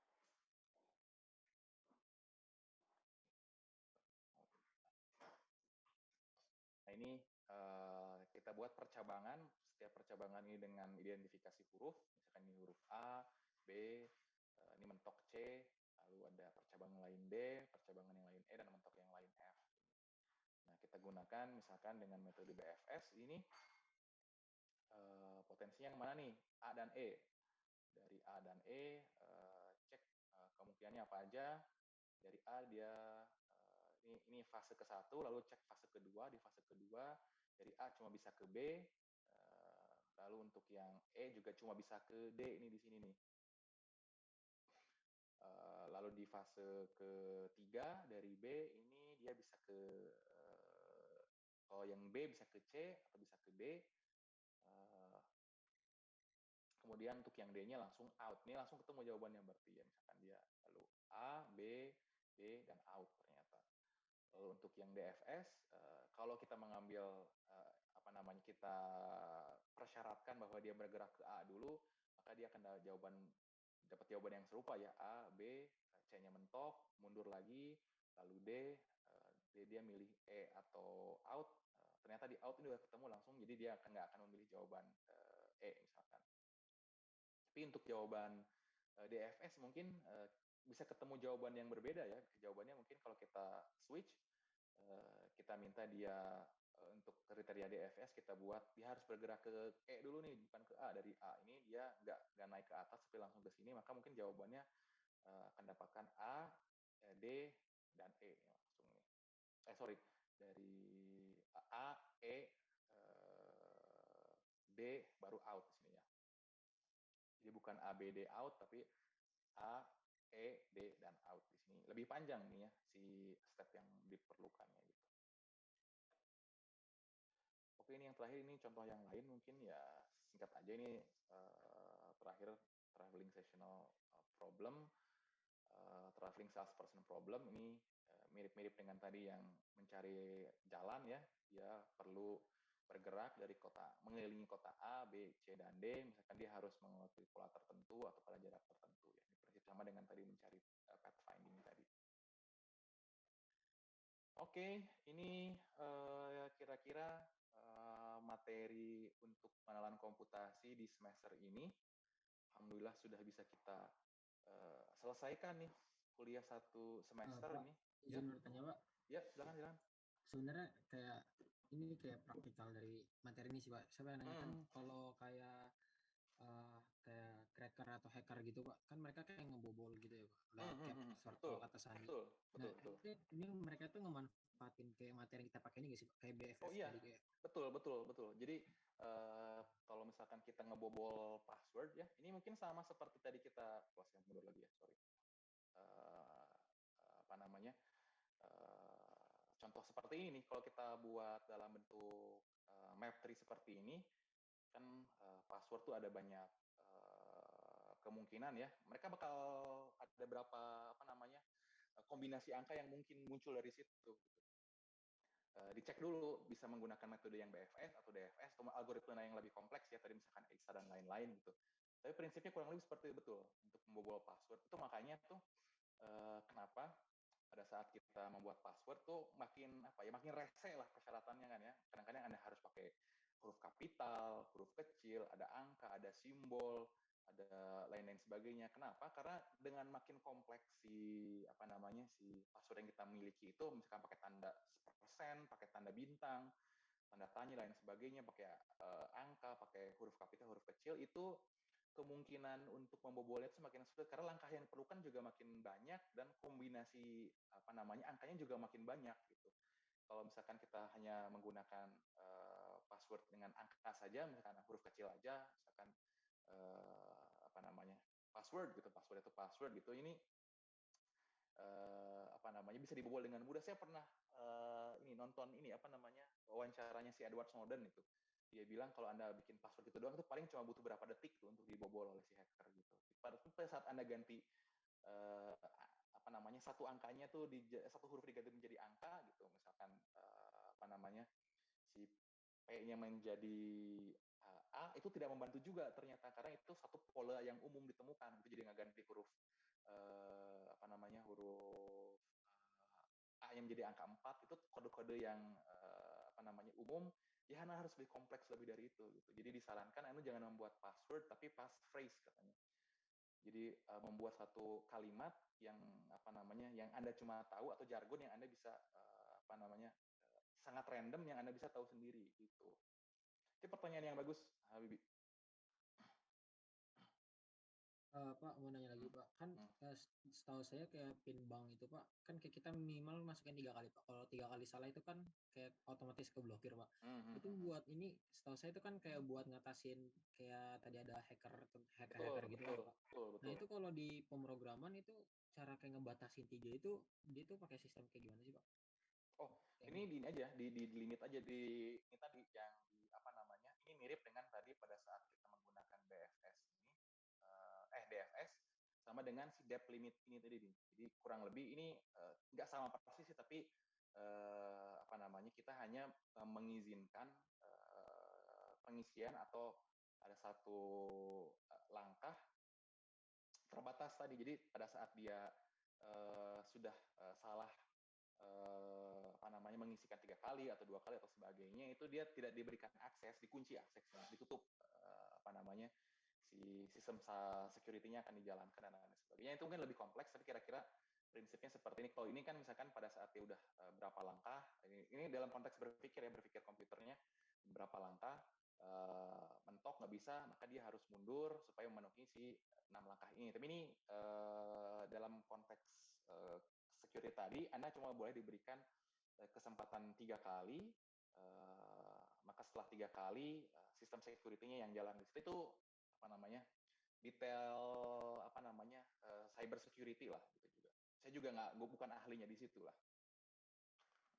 Nah, ini kita buat percabangan, setiap percabangan ini dengan identifikasi huruf, misalkan ini huruf A, B, ini mentok C, lalu ada percabangan lain D, percabangan yang lain E, dan mentok yang lain F. Nah, kita gunakan misalkan dengan metode BFS ini, potensinya yang mana nih? A dan E. Dari A dan E, cek kemungkinannya apa aja. Dari A dia, ini fase ke-1, lalu cek fase kedua. Di fase kedua, dari A cuma bisa ke B, Lalu untuk yang E juga cuma bisa ke D ini di sini nih. Lalu di fase ketiga dari B ini dia bisa ke kalau yang B bisa ke C atau bisa ke D. Kemudian untuk yang D-nya langsung out. Ini langsung ketemu jawabannya berarti ya. Misalkan dia lalu A, B, D, dan out ternyata. Lalu untuk yang DFS, kalau kita mengambil kita persyaratkan bahwa dia bergerak ke A dulu, maka dia akan dapat jawaban yang serupa ya, A, B, C-nya mentok, mundur lagi, lalu D, dia milih E atau out. Ternyata di out ini udah ketemu langsung, jadi dia nggak akan memilih jawaban E misalkan. Tapi untuk jawaban DFS mungkin bisa ketemu jawaban yang berbeda ya. Jawabannya mungkin kalau kita switch, kita minta dia untuk kriteria DFS kita buat dia harus bergerak ke E dulu nih, bukan ke A. Dari A ini dia nggak naik ke atas tapi langsung ke sini, maka mungkin jawabannya akan dapatkan A, D, dan E langsung nih. Dari A, E, D baru out di sini ya. Jadi bukan A, B, D out, tapi A, E, D, dan out di sini. Lebih panjang nih ya, si step yang diperlukannya gitu. Oke, ini yang terakhir, ini contoh yang lain mungkin ya singkat aja ini terakhir traveling sessional problem, traveling salesperson problem ini mirip-mirip dengan tadi yang mencari jalan ya, dia perlu bergerak dari mengelilingi kota A, B, C, dan D, misalkan dia harus mengikuti pola tertentu atau pada jarak tertentu. Ya. Ini persis sama dengan tadi mencari pathfinding tadi. Oke, ini kira-kira materi untuk pengenalan komputasi di semester ini. Alhamdulillah sudah bisa kita selesaikan nih kuliah 1 semester
Pak,
ini.
Izin bertanya Pak.
Ya, silakan.
Sebenarnya kayak praktikal dari materi ini sih Pak. Saya nanya kan kalau kayak cracker atau hacker gitu Pak, kan mereka kayak ngebobol gitu ya Pak, lewat password atau kata sandi.
Betul.
Ini mereka tuh ngemanfaatin kayak materi yang kita pakai ini nggak sih Pak? Kayak BFF tadi kayak.
Betul. Jadi kalau misalkan kita ngebobol password ya, ini mungkin sama seperti tadi kita yang mundur lagi ya, sorry. Contoh seperti ini nih, kalau kita buat dalam bentuk map tree seperti ini, kan password tuh ada banyak kemungkinan ya. Mereka bakal ada berapa kombinasi angka yang mungkin muncul dari situ. Dicek dulu bisa menggunakan metode yang BFS atau DFS atau algoritma yang lebih kompleks ya, tadi misalkan EXA dan lain-lain gitu. Tapi prinsipnya kurang lebih seperti itu, betul untuk membobol password. Itu makanya tuh kenapa pada saat kita membuat password tuh makin rese lah persyaratannya kan ya. Kadang-kadang Anda harus pakai huruf kapital, huruf kecil, ada angka, ada simbol, ada lain-lain sebagainya. Kenapa? Karena dengan makin kompleks si password yang kita miliki itu, misalkan pakai tanda persen, pakai tanda bintang, tanda tanya lain sebagainya, pakai angka, pakai huruf kapital, huruf kecil, itu kemungkinan untuk membobolnya itu semakin sulit karena langkah yang diperlukan juga makin banyak dan kombinasi angkanya juga makin banyak gitu. Kalau misalkan kita hanya menggunakan password dengan angka saja, misalkan huruf kecil aja, misalkan password gitu, ini bisa dibobol dengan mudah. Saya pernah nonton wawancaranya si Edward Snowden itu. Dia bilang kalau Anda bikin password gitu doang itu paling cuma butuh berapa detik tuh untuk dibobol oleh si hacker gitu. Pada saat Anda ganti satu angkanya tuh satu huruf diganti menjadi angka gitu, misalkan si P-nya menjadi A, itu tidak membantu juga ternyata karena itu satu pola yang umum ditemukan. Itu jadi nggak ganti huruf huruf A yang menjadi angka 4, itu kode-kode yang umum, ya Anda harus lebih kompleks lebih dari itu gitu. Jadi disarankan Anda jangan membuat password tapi passphrase katanya. Jadi membuat satu kalimat yang yang Anda cuma tahu atau jargon yang Anda bisa sangat random yang Anda bisa tahu sendiri gitu. Itu pertanyaan yang bagus, Habibie.
Pak mau nanya lagi Pak, kan setahu saya kayak pin bank itu Pak, kan kayak kita minimal masukin 3 kali Pak. Kalau 3 kali salah itu kan kayak otomatis keblokir Pak. Itu buat ini setahu saya itu kan kayak buat ngatasin kayak tadi ada hacker gitu lah Pak. Nah itu kalau di pemrograman itu cara kayak ngebatasin 3 itu dia tuh pakai sistem kayak gimana sih Pak?
Oh, ini di aja, di limit aja di ini tadi yang di apa namanya? Ini mirip dengan tadi pada saat kita menggunakan DFS ini, DFS sama dengan si depth limit ini tadi. Jadi kurang lebih ini nggak sama persis sih, tapi apa namanya? Kita hanya mengizinkan pengisian atau ada satu langkah terbatas tadi. Jadi pada saat dia sudah salah apa namanya mengisikan 3 kali atau 2 kali atau sebagainya, itu dia tidak diberikan akses, dikunci aksesnya, ditutup apa namanya si sistem security-nya akan dijalankan dan lain sebagainya. Itu mungkin lebih kompleks, tapi kira-kira prinsipnya seperti ini. Kalau ini kan misalkan pada saat dia udah berapa langkah, ini dalam konteks berpikir komputernya berapa langkah mentok nggak bisa, maka dia harus mundur supaya memenuhi si 6 langkah ini. Tapi ini dalam konteks security tadi, Anda cuma boleh diberikan kesempatan 3 kali, maka setelah 3 kali sistem security-nya yang jalan di situ itu apa namanya detail apa namanya cyber security lah gitu juga. Saya juga bukan ahlinya di situ lah.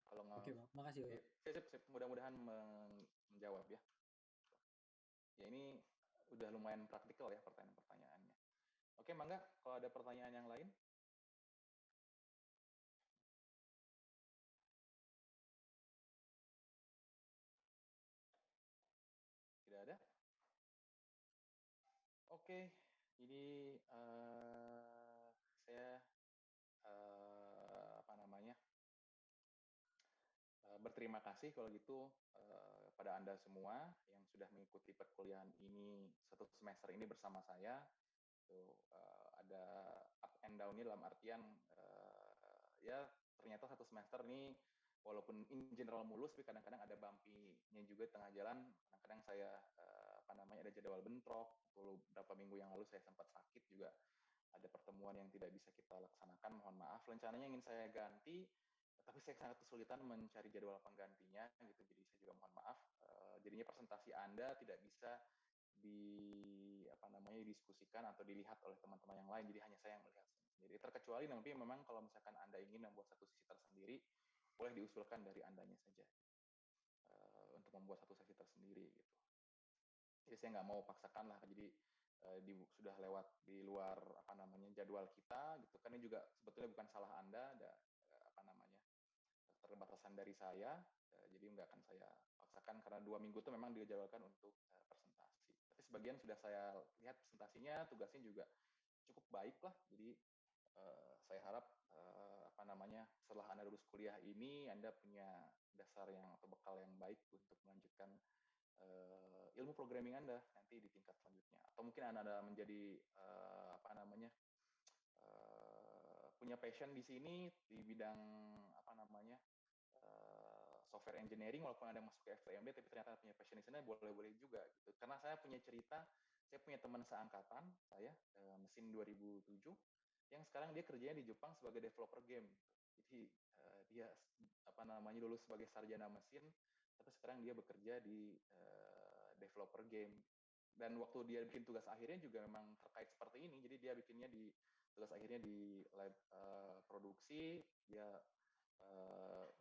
Kalau
Oke, Pak. Makasih, Pak.
Sip. Mudah-mudahan menjawab ya. Ya ini udah lumayan praktikal ya pertanyaan-pertanyaannya. Oke, Mangga, kalau ada pertanyaan yang lain? Tidak ada? Oke, ini saya apa namanya berterima kasih kalau gitu pada Anda semua yang sudah mengikuti perkuliahan ini satu semester ini bersama saya. Ada up and down-nya dalam artian ya ternyata satu semester ini walaupun in general mulus, tapi kadang-kadang ada bumpy-nya juga tengah jalan. Kadang-kadang saya apa namanya ada jadwal bentrok. Beberapa minggu yang lalu saya sempat sakit juga. Ada pertemuan yang tidak bisa kita laksanakan. Mohon maaf. Rencananya ingin saya ganti, tapi saya sangat kesulitan mencari jadwal penggantinya. Gitu. Jadi saya juga mohon maaf. Jadinya presentasi Anda tidak bisa diskusikan atau dilihat oleh teman-teman yang lain. Jadi hanya saya yang melihat sendiri. Terkecuali nanti memang kalau misalkan Anda ingin membuat satu sesi tersendiri, boleh diusulkan dari Andanya saja untuk membuat satu sesi tersendiri gitu. Jadi saya nggak mau paksakan lah. Jadi sudah lewat di luar apa namanya jadwal kita gitu kan. Ini juga sebetulnya bukan salah Anda, ada apa namanya keterbatasan dari saya. Jadi nggak akan saya paksakan karena 2 minggu itu memang dijadwalkan untuk presentasi. Tapi sebagian sudah saya lihat presentasinya, tugasnya juga cukup baik lah. Jadi saya harap apa namanya setelah Anda lulus kuliah ini Anda punya dasar yang atau bekal yang baik untuk melanjutkan ilmu programming Anda nanti di tingkat selanjutnya. Atau mungkin Anda menjadi apa namanya punya passion di sini di bidang apa namanya software engineering, walaupun Anda masuk ke FTMD tapi ternyata punya passion di sana, boleh-boleh juga gitu. Karena saya punya cerita, saya punya teman seangkatan saya mesin 2007 yang sekarang dia kerjanya di Jepang sebagai developer game. Jadi dia apa namanya lulus sebagai sarjana mesin, tapi sekarang dia bekerja di developer game. Dan waktu dia bikin tugas akhirnya juga memang terkait seperti ini. Jadi dia bikinnya di tugas akhirnya di lab produksi, dia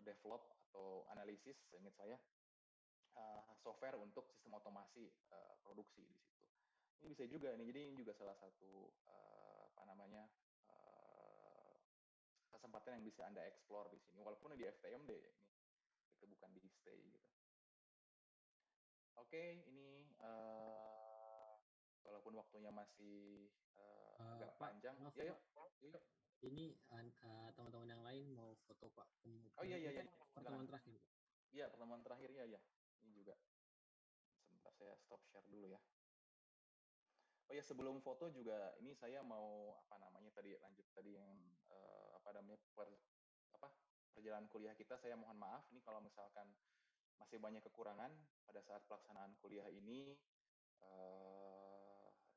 develop atau analisis, ingat saya, software untuk sistem otomasi produksi di situ. Ini bisa juga nih, jadi ini juga salah satu apa namanya kesempatan yang bisa Anda explore di sini, walaupun di FTMD ini itu bukan di stay gitu. Oke, ini walaupun waktunya masih agak panjang,
maaf,
ya,
yuk. Ini teman-teman yang lain mau foto Pak.
Oh iya.
Pertemuan terakhir.
Iya, pertemuan terakhir ya. Ini juga. Sebentar saya stop share dulu ya. Oh ya, sebelum foto juga ini saya mau apa namanya lanjut tadi yang apa namanya perjalanan kuliah kita, saya mohon maaf ini kalau misalkan masih banyak kekurangan pada saat pelaksanaan kuliah ini.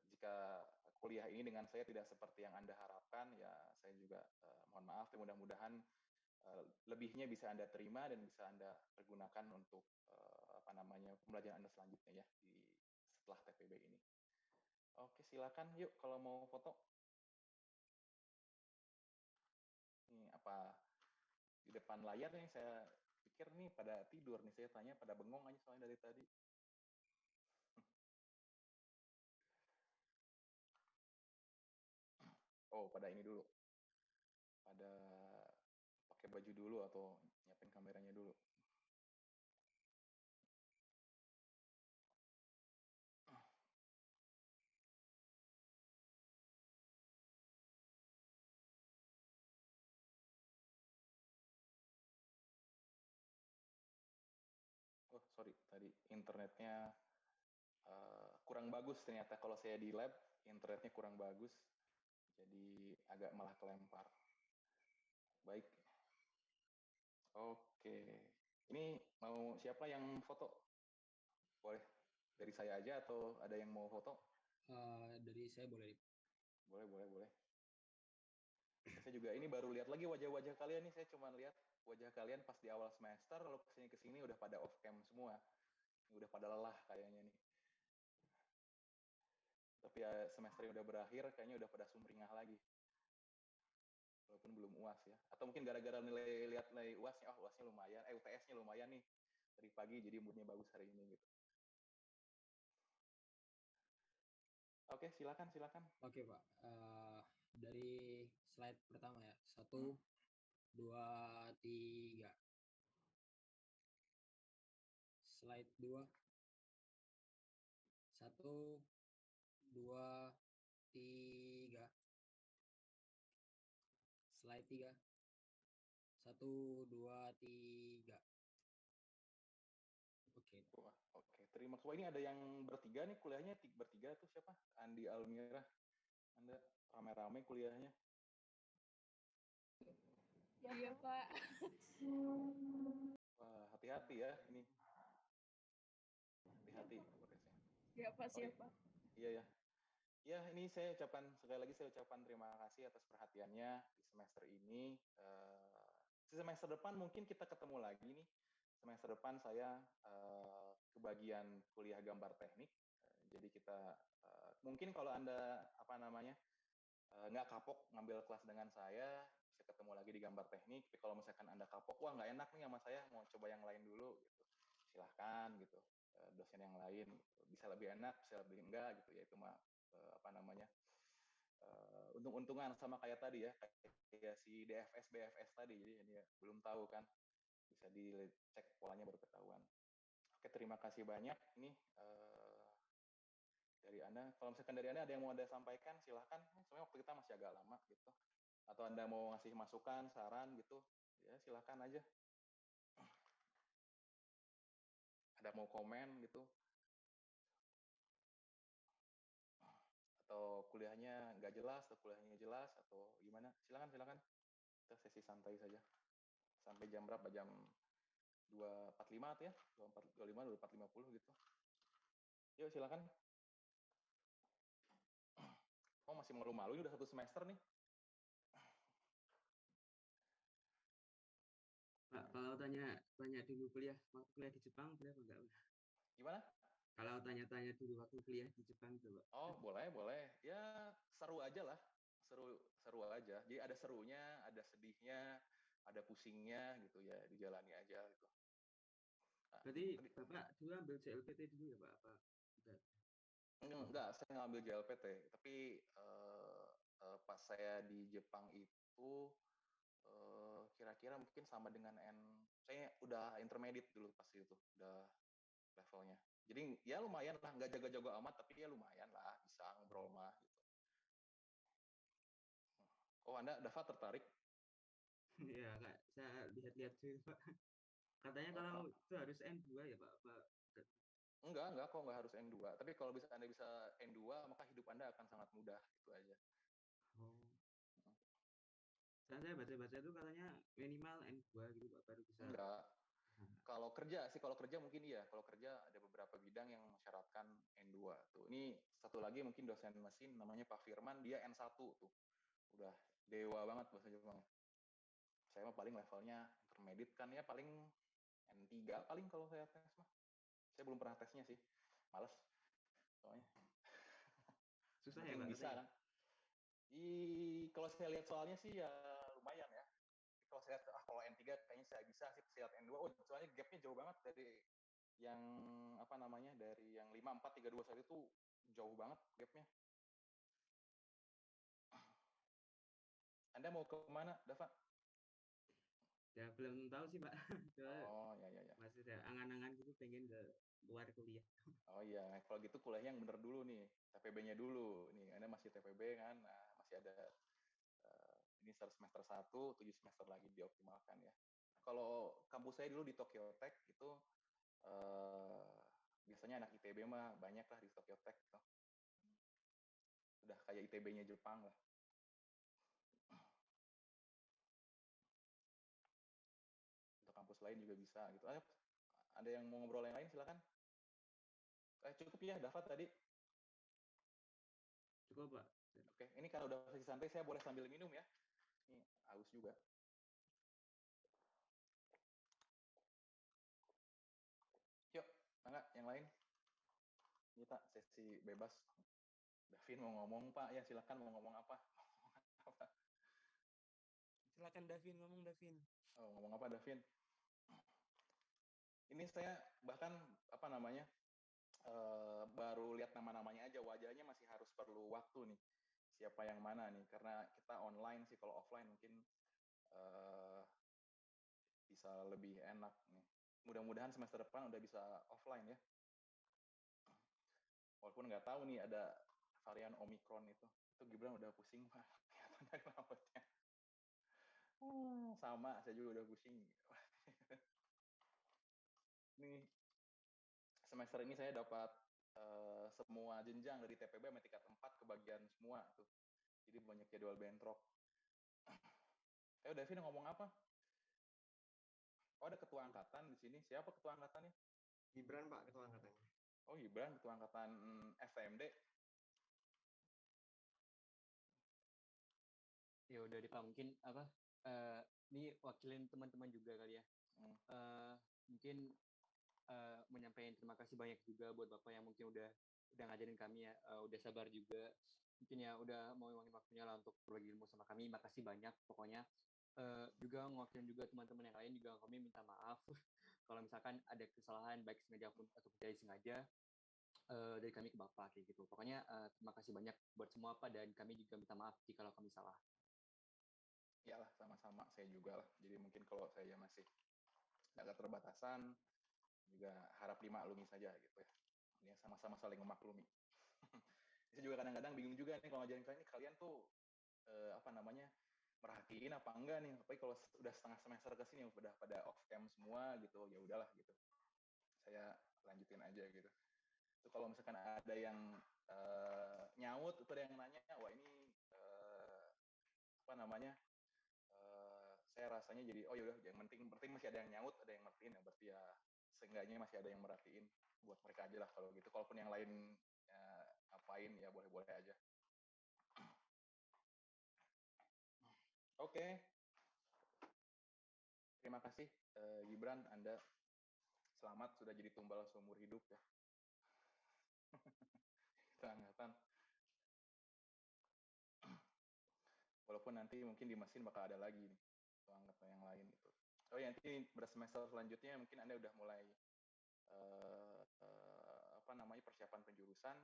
Jika kuliah ini dengan saya tidak seperti yang Anda harapkan, ya saya juga mohon maaf. Mudah-mudahan lebihnya bisa Anda terima dan bisa Anda pergunakan untuk pembelajaran Anda selanjutnya ya setelah TPB ini. Oke, silakan yuk kalau mau foto. Ini apa di depan layar nih, saya pikir nih pada tidur nih, saya tanya pada bengong aja soalnya dari tadi. Oh, pada ini dulu. Pada pakai baju dulu atau nyiapin kameranya dulu. Oh, sorry, tadi internetnya kurang bagus ternyata. Kalau saya di lab, internetnya kurang bagus. Jadi agak malah kelempar. Baik. Oke. Ini mau siapa yang foto? Boleh dari saya aja atau ada yang mau foto?
Dari saya boleh.
Boleh. Saya juga ini baru lihat lagi wajah-wajah kalian nih. Saya cuma lihat wajah kalian pas di awal semester, lalu kesini udah pada off cam semua. Udah pada lelah kayaknya nih. Tapi ya semester yang udah berakhir, kayaknya udah pada sumringah lagi. Walaupun belum UAS ya. Atau mungkin gara-gara lihat nilai UASnya, UASnya lumayan, UTS-nya lumayan nih. Dari pagi jadi moodnya bagus hari ini gitu. Oke, silakan.
Oke, Pak. Dari slide pertama ya. 1, 2, 3. Slide 2. 1, 2, 3. Slide 3. 1, 2, 3. Oke.
Oke. Terima kasih. Ini ada yang bertiga nih kuliahnya, bertiga tuh siapa? Andi Almira. Anda rame-rame kuliahnya.
Iya, Pak.
Wah, hati-hati ya ini. Hati-hati progresnya.
Iya, Pak, siapa?
Iya ya. Ya, ini sekali lagi saya ucapkan terima kasih atas perhatiannya di semester ini. Semester depan mungkin kita ketemu lagi nih. Semester depan saya kebagian kuliah gambar teknik. Jadi kita mungkin kalau Anda nggak kapok ngambil kelas dengan saya, bisa ketemu lagi di gambar teknik. Tapi kalau misalkan Anda kapok, wah nggak enak nih sama saya, mau coba yang lain dulu, gitu. Silahkan gitu. Dosen yang lain gitu. Bisa lebih enak, bisa lebih enggak gitu ya, itu mah untung-untungan sama kayak tadi ya, kayak si DFS BFS tadi. Jadi ini ya, belum tahu kan, bisa dicek polanya baru ketahuan. Oke, terima kasih banyak. Ini dari Anda. Kalau misalkan dari Anda ada yang mau Anda sampaikan, silahkan. Sebenarnya waktu kita masih agak lama gitu. Atau Anda mau ngasih masukan, saran gitu, ya silahkan aja. Ada mau komen gitu. Atau kuliahnya nggak jelas, atau kuliahnya jelas, atau gimana. Silakan. Kita sesi santai saja. Sampai jam berapa? Jam 2.45 tuh ya? 2.25, 2.450 gitu. Yuk, silakan. Oh, masih malu-malu, ini udah 1 semester nih.
Pak, kalau tanya dulu kuliah di Jepang, boleh apa enggak?
Gimana?
Kalau tanya-tanya dulu waktu kuliah di Jepang itu, Pak.
Oh, boleh. Ya, seru aja lah. Seru aja. Jadi ada serunya, ada sedihnya, ada pusingnya gitu ya, dijalani aja gitu. Nah,
berarti Bapak dulu ambil JLPT dulu ya, Pak? Apa enggak?
Enggak, saya ngambil JLPT. Tapi pas saya di Jepang itu kira-kira mungkin sama dengan saya udah intermediate dulu pas itu, udah levelnya. Jadi ya lumayan lah, nggak jago-jago amat, tapi ya lumayan lah, bisa ngobrol mah gitu. Oh, Anda Dava tertarik?
Iya, Kak. Saya lihat-lihat dulu, Pak. Katanya kalau itu harus N2 ya, Pak?
Enggak kok, nggak harus N2. Tapi kalau Anda bisa N2, maka hidup Anda akan sangat mudah, gitu aja.
Oh. Saya baca-baca itu katanya minimal N2 gitu, Pak, baru bisa.
Enggak. Kalau kerja mungkin iya. Kalau kerja ada beberapa bidang yang mensyaratkan N2 tuh. Ini satu lagi mungkin dosen mesin namanya Pak Firman, dia N1 tuh. Udah dewa banget bahasa Jepang. Saya mah paling levelnya intermediate kan ya, paling N3 paling kalau saya tes mah. Saya belum pernah tesnya sih. Males soalnya.
Susah ya, Pak?
Bisa kan? Kalau saya lihat soalnya sih ya lumayan ya. Kalau saya lihat, kalau N3 kayaknya saya bisa sih, saya lihat N2, soalnya gapnya jauh banget dari yang dari yang 5, 4, 3, 2, 1 itu jauh banget gapnya. Anda mau ke mana, Dava?
Ya belum tahu sih, Pak.
Oh, ya.
Masih ada angan-angan gitu pengen ke luar kuliah.
Oh iya, kalau gitu kuliahnya yang bener dulu nih, TPB-nya dulu. Nih, Anda masih TPB kan, nah, masih ada ini semester 1, 7 semester lagi dioptimalkan ya. Kalau kampus saya dulu di Tokyo Tech itu biasanya anak ITB mah banyak lah di Tokyo Tech gitu. Udah kayak ITB-nya Jepang lah. Untuk kampus lain juga bisa gitu. Ada yang mau ngobrol yang lain silakan. Cukup ya Dava tadi.
Cukup, Pak.
Oke, ini kalau udah sesi santai saya boleh sambil minum ya. Ini haus juga. Yuk, mangga yang lain. Kita sesi bebas. Davin mau ngomong Pak, ya silakan mau ngomong apa?
Silakan Davin, ngomong Davin.
Oh, ngomong apa Davin? Ini saya bahkan baru lihat nama-namanya aja, wajahnya masih harus perlu waktu nih. Siapa yang mana nih? Karena kita online sih, kalau offline mungkin bisa lebih enak nih. Mudah-mudahan semester depan udah bisa offline ya. Walaupun nggak tahu nih ada varian Omicron itu Gibran udah pusing Pak. Dari rambutnya. Sama, saya juga udah pusing. Nih semester ini saya dapat semua jenjang dari TPB sampai tingkat 4 kebagian semua tuh. Jadi banyak jadwal bentrok. Davin ngomong apa? Oh, ada ketua angkatan di sini. Siapa ketua angkatannya?
Gibran, Pak, ketua angkatannya.
Oh, Gibran, ketua angkatan FTMD.
Ya udah Pak, mungkin ini wakilin teman-teman juga kali ya. Mungkin menyampaikan terima kasih banyak juga buat Bapak yang mungkin udah ngajarin kami ya, udah sabar juga. Mungkin ya udah mau ngomongin waktunya lah untuk berbagi ilmu sama kami. Makasih banyak pokoknya. Juga ngewakilin juga teman-teman yang lain juga kami minta maaf kalau misalkan ada kesalahan baik sengaja pun atau tidak sengaja dari kami ke Bapak kayak gitu. Pokoknya terima kasih banyak buat semua Pak, dan kami juga minta maaf jika kami salah.
Iyalah, sama-sama saya juga lah. Jadi mungkin kalau saya masih agak terbatasan, juga harap dimaklumi saja gitu ya. Ya sama-sama saling memaklumi. Saya juga kadang-kadang bingung juga nih kalau ngajarin kalian tuh merhatiin apa enggak nih. Tapi kalau udah setengah semester ke sini udah pada off cam semua gitu, ya udahlah gitu. Saya lanjutin aja gitu. Itu kalau misalkan ada yang nyaut atau ada yang nanya, wah ini saya rasanya jadi oh yaudah yang penting masih ada yang nyaut, ada yang merhatiin ya, berarti ya seenggaknya masih ada yang merhatiin buat mereka aja lah kalau gitu. Kalaupun yang lain ngapain ya boleh-boleh aja. Oke. Terima kasih Gibran, Anda selamat sudah jadi tumbal seumur hidup ya. Angkatan. Walaupun nanti mungkin di mesin bakal ada lagi nih angkatan yang lain itu. Oh ya, nanti bersemester selanjutnya mungkin Anda udah mulai persiapan penjurusan,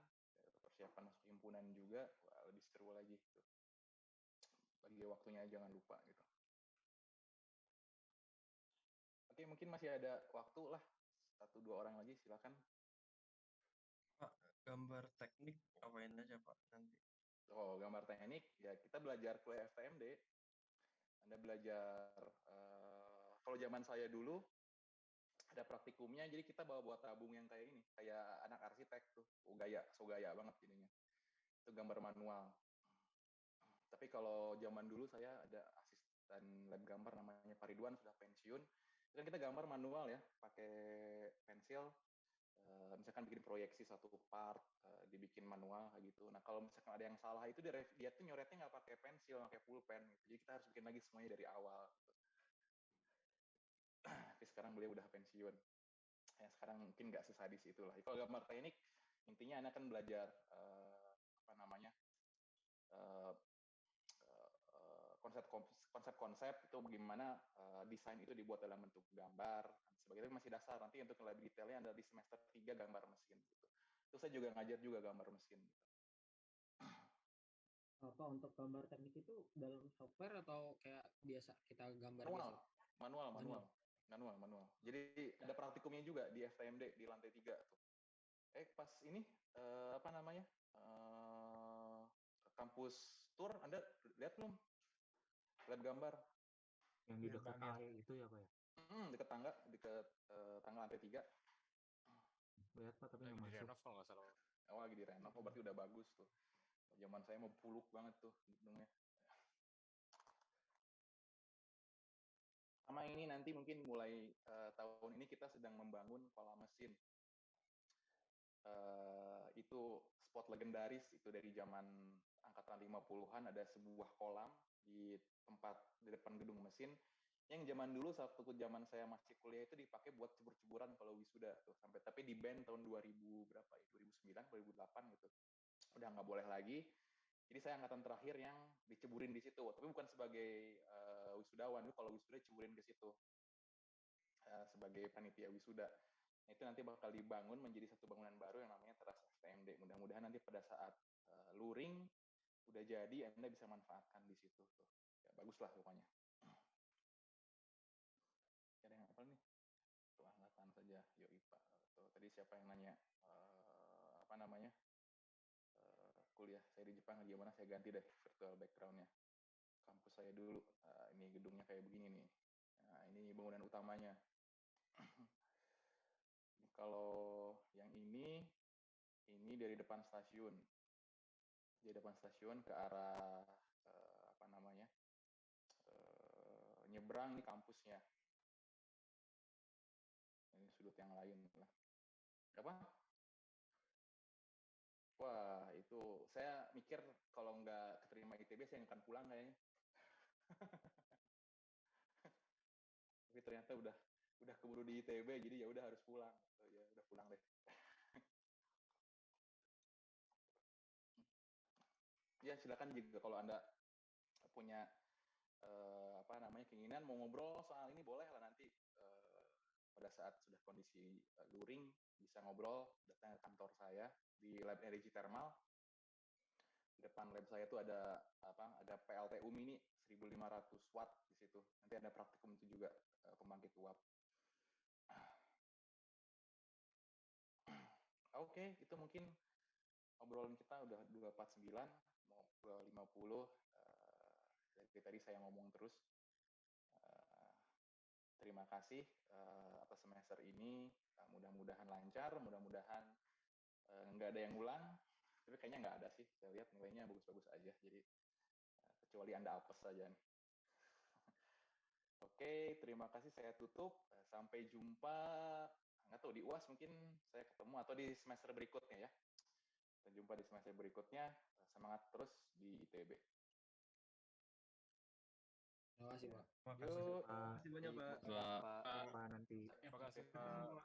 persiapan masuk himpunan juga, wah, lebih seru lagi gitu. Bagi waktunya jangan lupa gitu. Oke, mungkin masih ada waktu lah, 1-2 orang lagi silakan.
Pak, gambar teknik apain aja Pak nanti?
Oh, gambar teknik ya kita belajar kuliah FTMD. Anda belajar kalau zaman saya dulu ada praktikumnya, jadi kita bawa tabung yang kayak ini, kayak anak arsitek tuh, so gaya banget jadinya. Itu gambar manual. Tapi kalau zaman dulu saya ada asisten lab gambar namanya Pak Ridwan, sudah pensiun. Kan kita gambar manual ya, pakai pensil. Misalkan bikin proyeksi satu part, dibikin manual gitu. Nah kalau misalkan ada yang salah itu dia tuh nyoretnya nggak pakai pensil, pakai pulpen gitu. Jadi kita harus bikin lagi semuanya dari awal. Gitu. Tapi sekarang beliau udah pensiun. Ya sekarang mungkin nggak sesadis itulah. Kalau gambar teknik intinya Anda kan belajar konsep-konsep itu bagaimana desain itu dibuat dalam bentuk gambar dan sebagainya. Itu masih dasar. Nanti untuk lebih detailnya Anda di semester 3 gambar mesin gitu. Terus saya juga ngajar juga gambar mesin gitu.
Apa untuk gambar teknik itu dalam software atau kayak biasa kita gambar biasa?
Manual. Jadi ada praktikumnya juga di FTMD di lantai 3 tuh. Pas ini kampus tour Anda lihat belum? Lihat gambar
yang di dekat AE itu ya Pak ya?
Dekat tangga lantai 3.
Lihat Pak, tapi nggak masuk.
Direnov kalau nggak salah.
Lagi direnov, berarti udah bagus tuh. Zaman saya mau puluk banget tuh gedungnya. Sama ini nanti mungkin mulai tahun ini kita sedang membangun kolam mesin. Itu spot legendaris itu dari zaman angkatan 50-an, ada sebuah kolam di depan gedung mesin yang zaman dulu waktu zaman saya masih kuliah itu dipakai buat cebur-ceburan kalau wisuda tuh tapi di ban tahun 2000 berapa ya 2009 2008 gitu udah nggak boleh lagi. Jadi saya angkatan terakhir yang diceburin di situ, tapi bukan sebagai wisudawan. Kalau wisuda ceburin ke situ sebagai panitia wisuda. Nah, itu nanti bakal dibangun menjadi satu bangunan baru yang namanya teras FTMD. Mudah-mudahan nanti pada saat luring udah jadi, Anda bisa manfaatkan di situ tuh. Ya, bagus lah pokoknya. Ada yang apa nih? Tuh angkatan saja, yoi Pak. Tuh, tadi siapa yang nanya kuliah saya di Jepang gimana? Saya ganti deh virtual background-nya. Kampus saya dulu, ini gedungnya kayak begini nih. Nah, ini bangunan utamanya. Kalau yang ini dari depan stasiun. Dari depan stasiun ke arah nyebrang di kampusnya. Ini sudut yang lain lah. Apa? Wah, itu saya mikir kalau nggak keterima ITB saya akan pulang kayaknya. Tapi ternyata udah keburu di ITB jadi ya udah harus pulang. Ya udah pulang deh. Ya silakan juga kalau Anda punya keinginan mau ngobrol soal ini boleh lah nanti pada saat sudah kondisi luring bisa ngobrol, datang ke kantor saya di Lab Energi Thermal. Di depan lab saya itu ada PLTU mini 1500 watt di situ. Nanti ada praktikum itu juga pembangkit uap. Oke, itu mungkin obrolan kita udah 249 mau 250. Dari tadi saya ngomong terus. Terima kasih atas semester ini. Mudah-mudahan lancar, mudah-mudahan nggak ada yang ulang. Tapi kayaknya nggak ada sih. Saya lihat nilainya bagus-bagus aja. Jadi kecuali Anda apes saja nih. Oke, terima kasih. Saya tutup. Sampai jumpa. Nggak tahu di UAS mungkin saya ketemu atau di semester berikutnya ya. Sampai jumpa di semester berikutnya. Semangat terus di ITB.
Terima kasih Pak.
Terima kasih banyak Pak.
Pak.
Nanti.
Terima kasih Pak.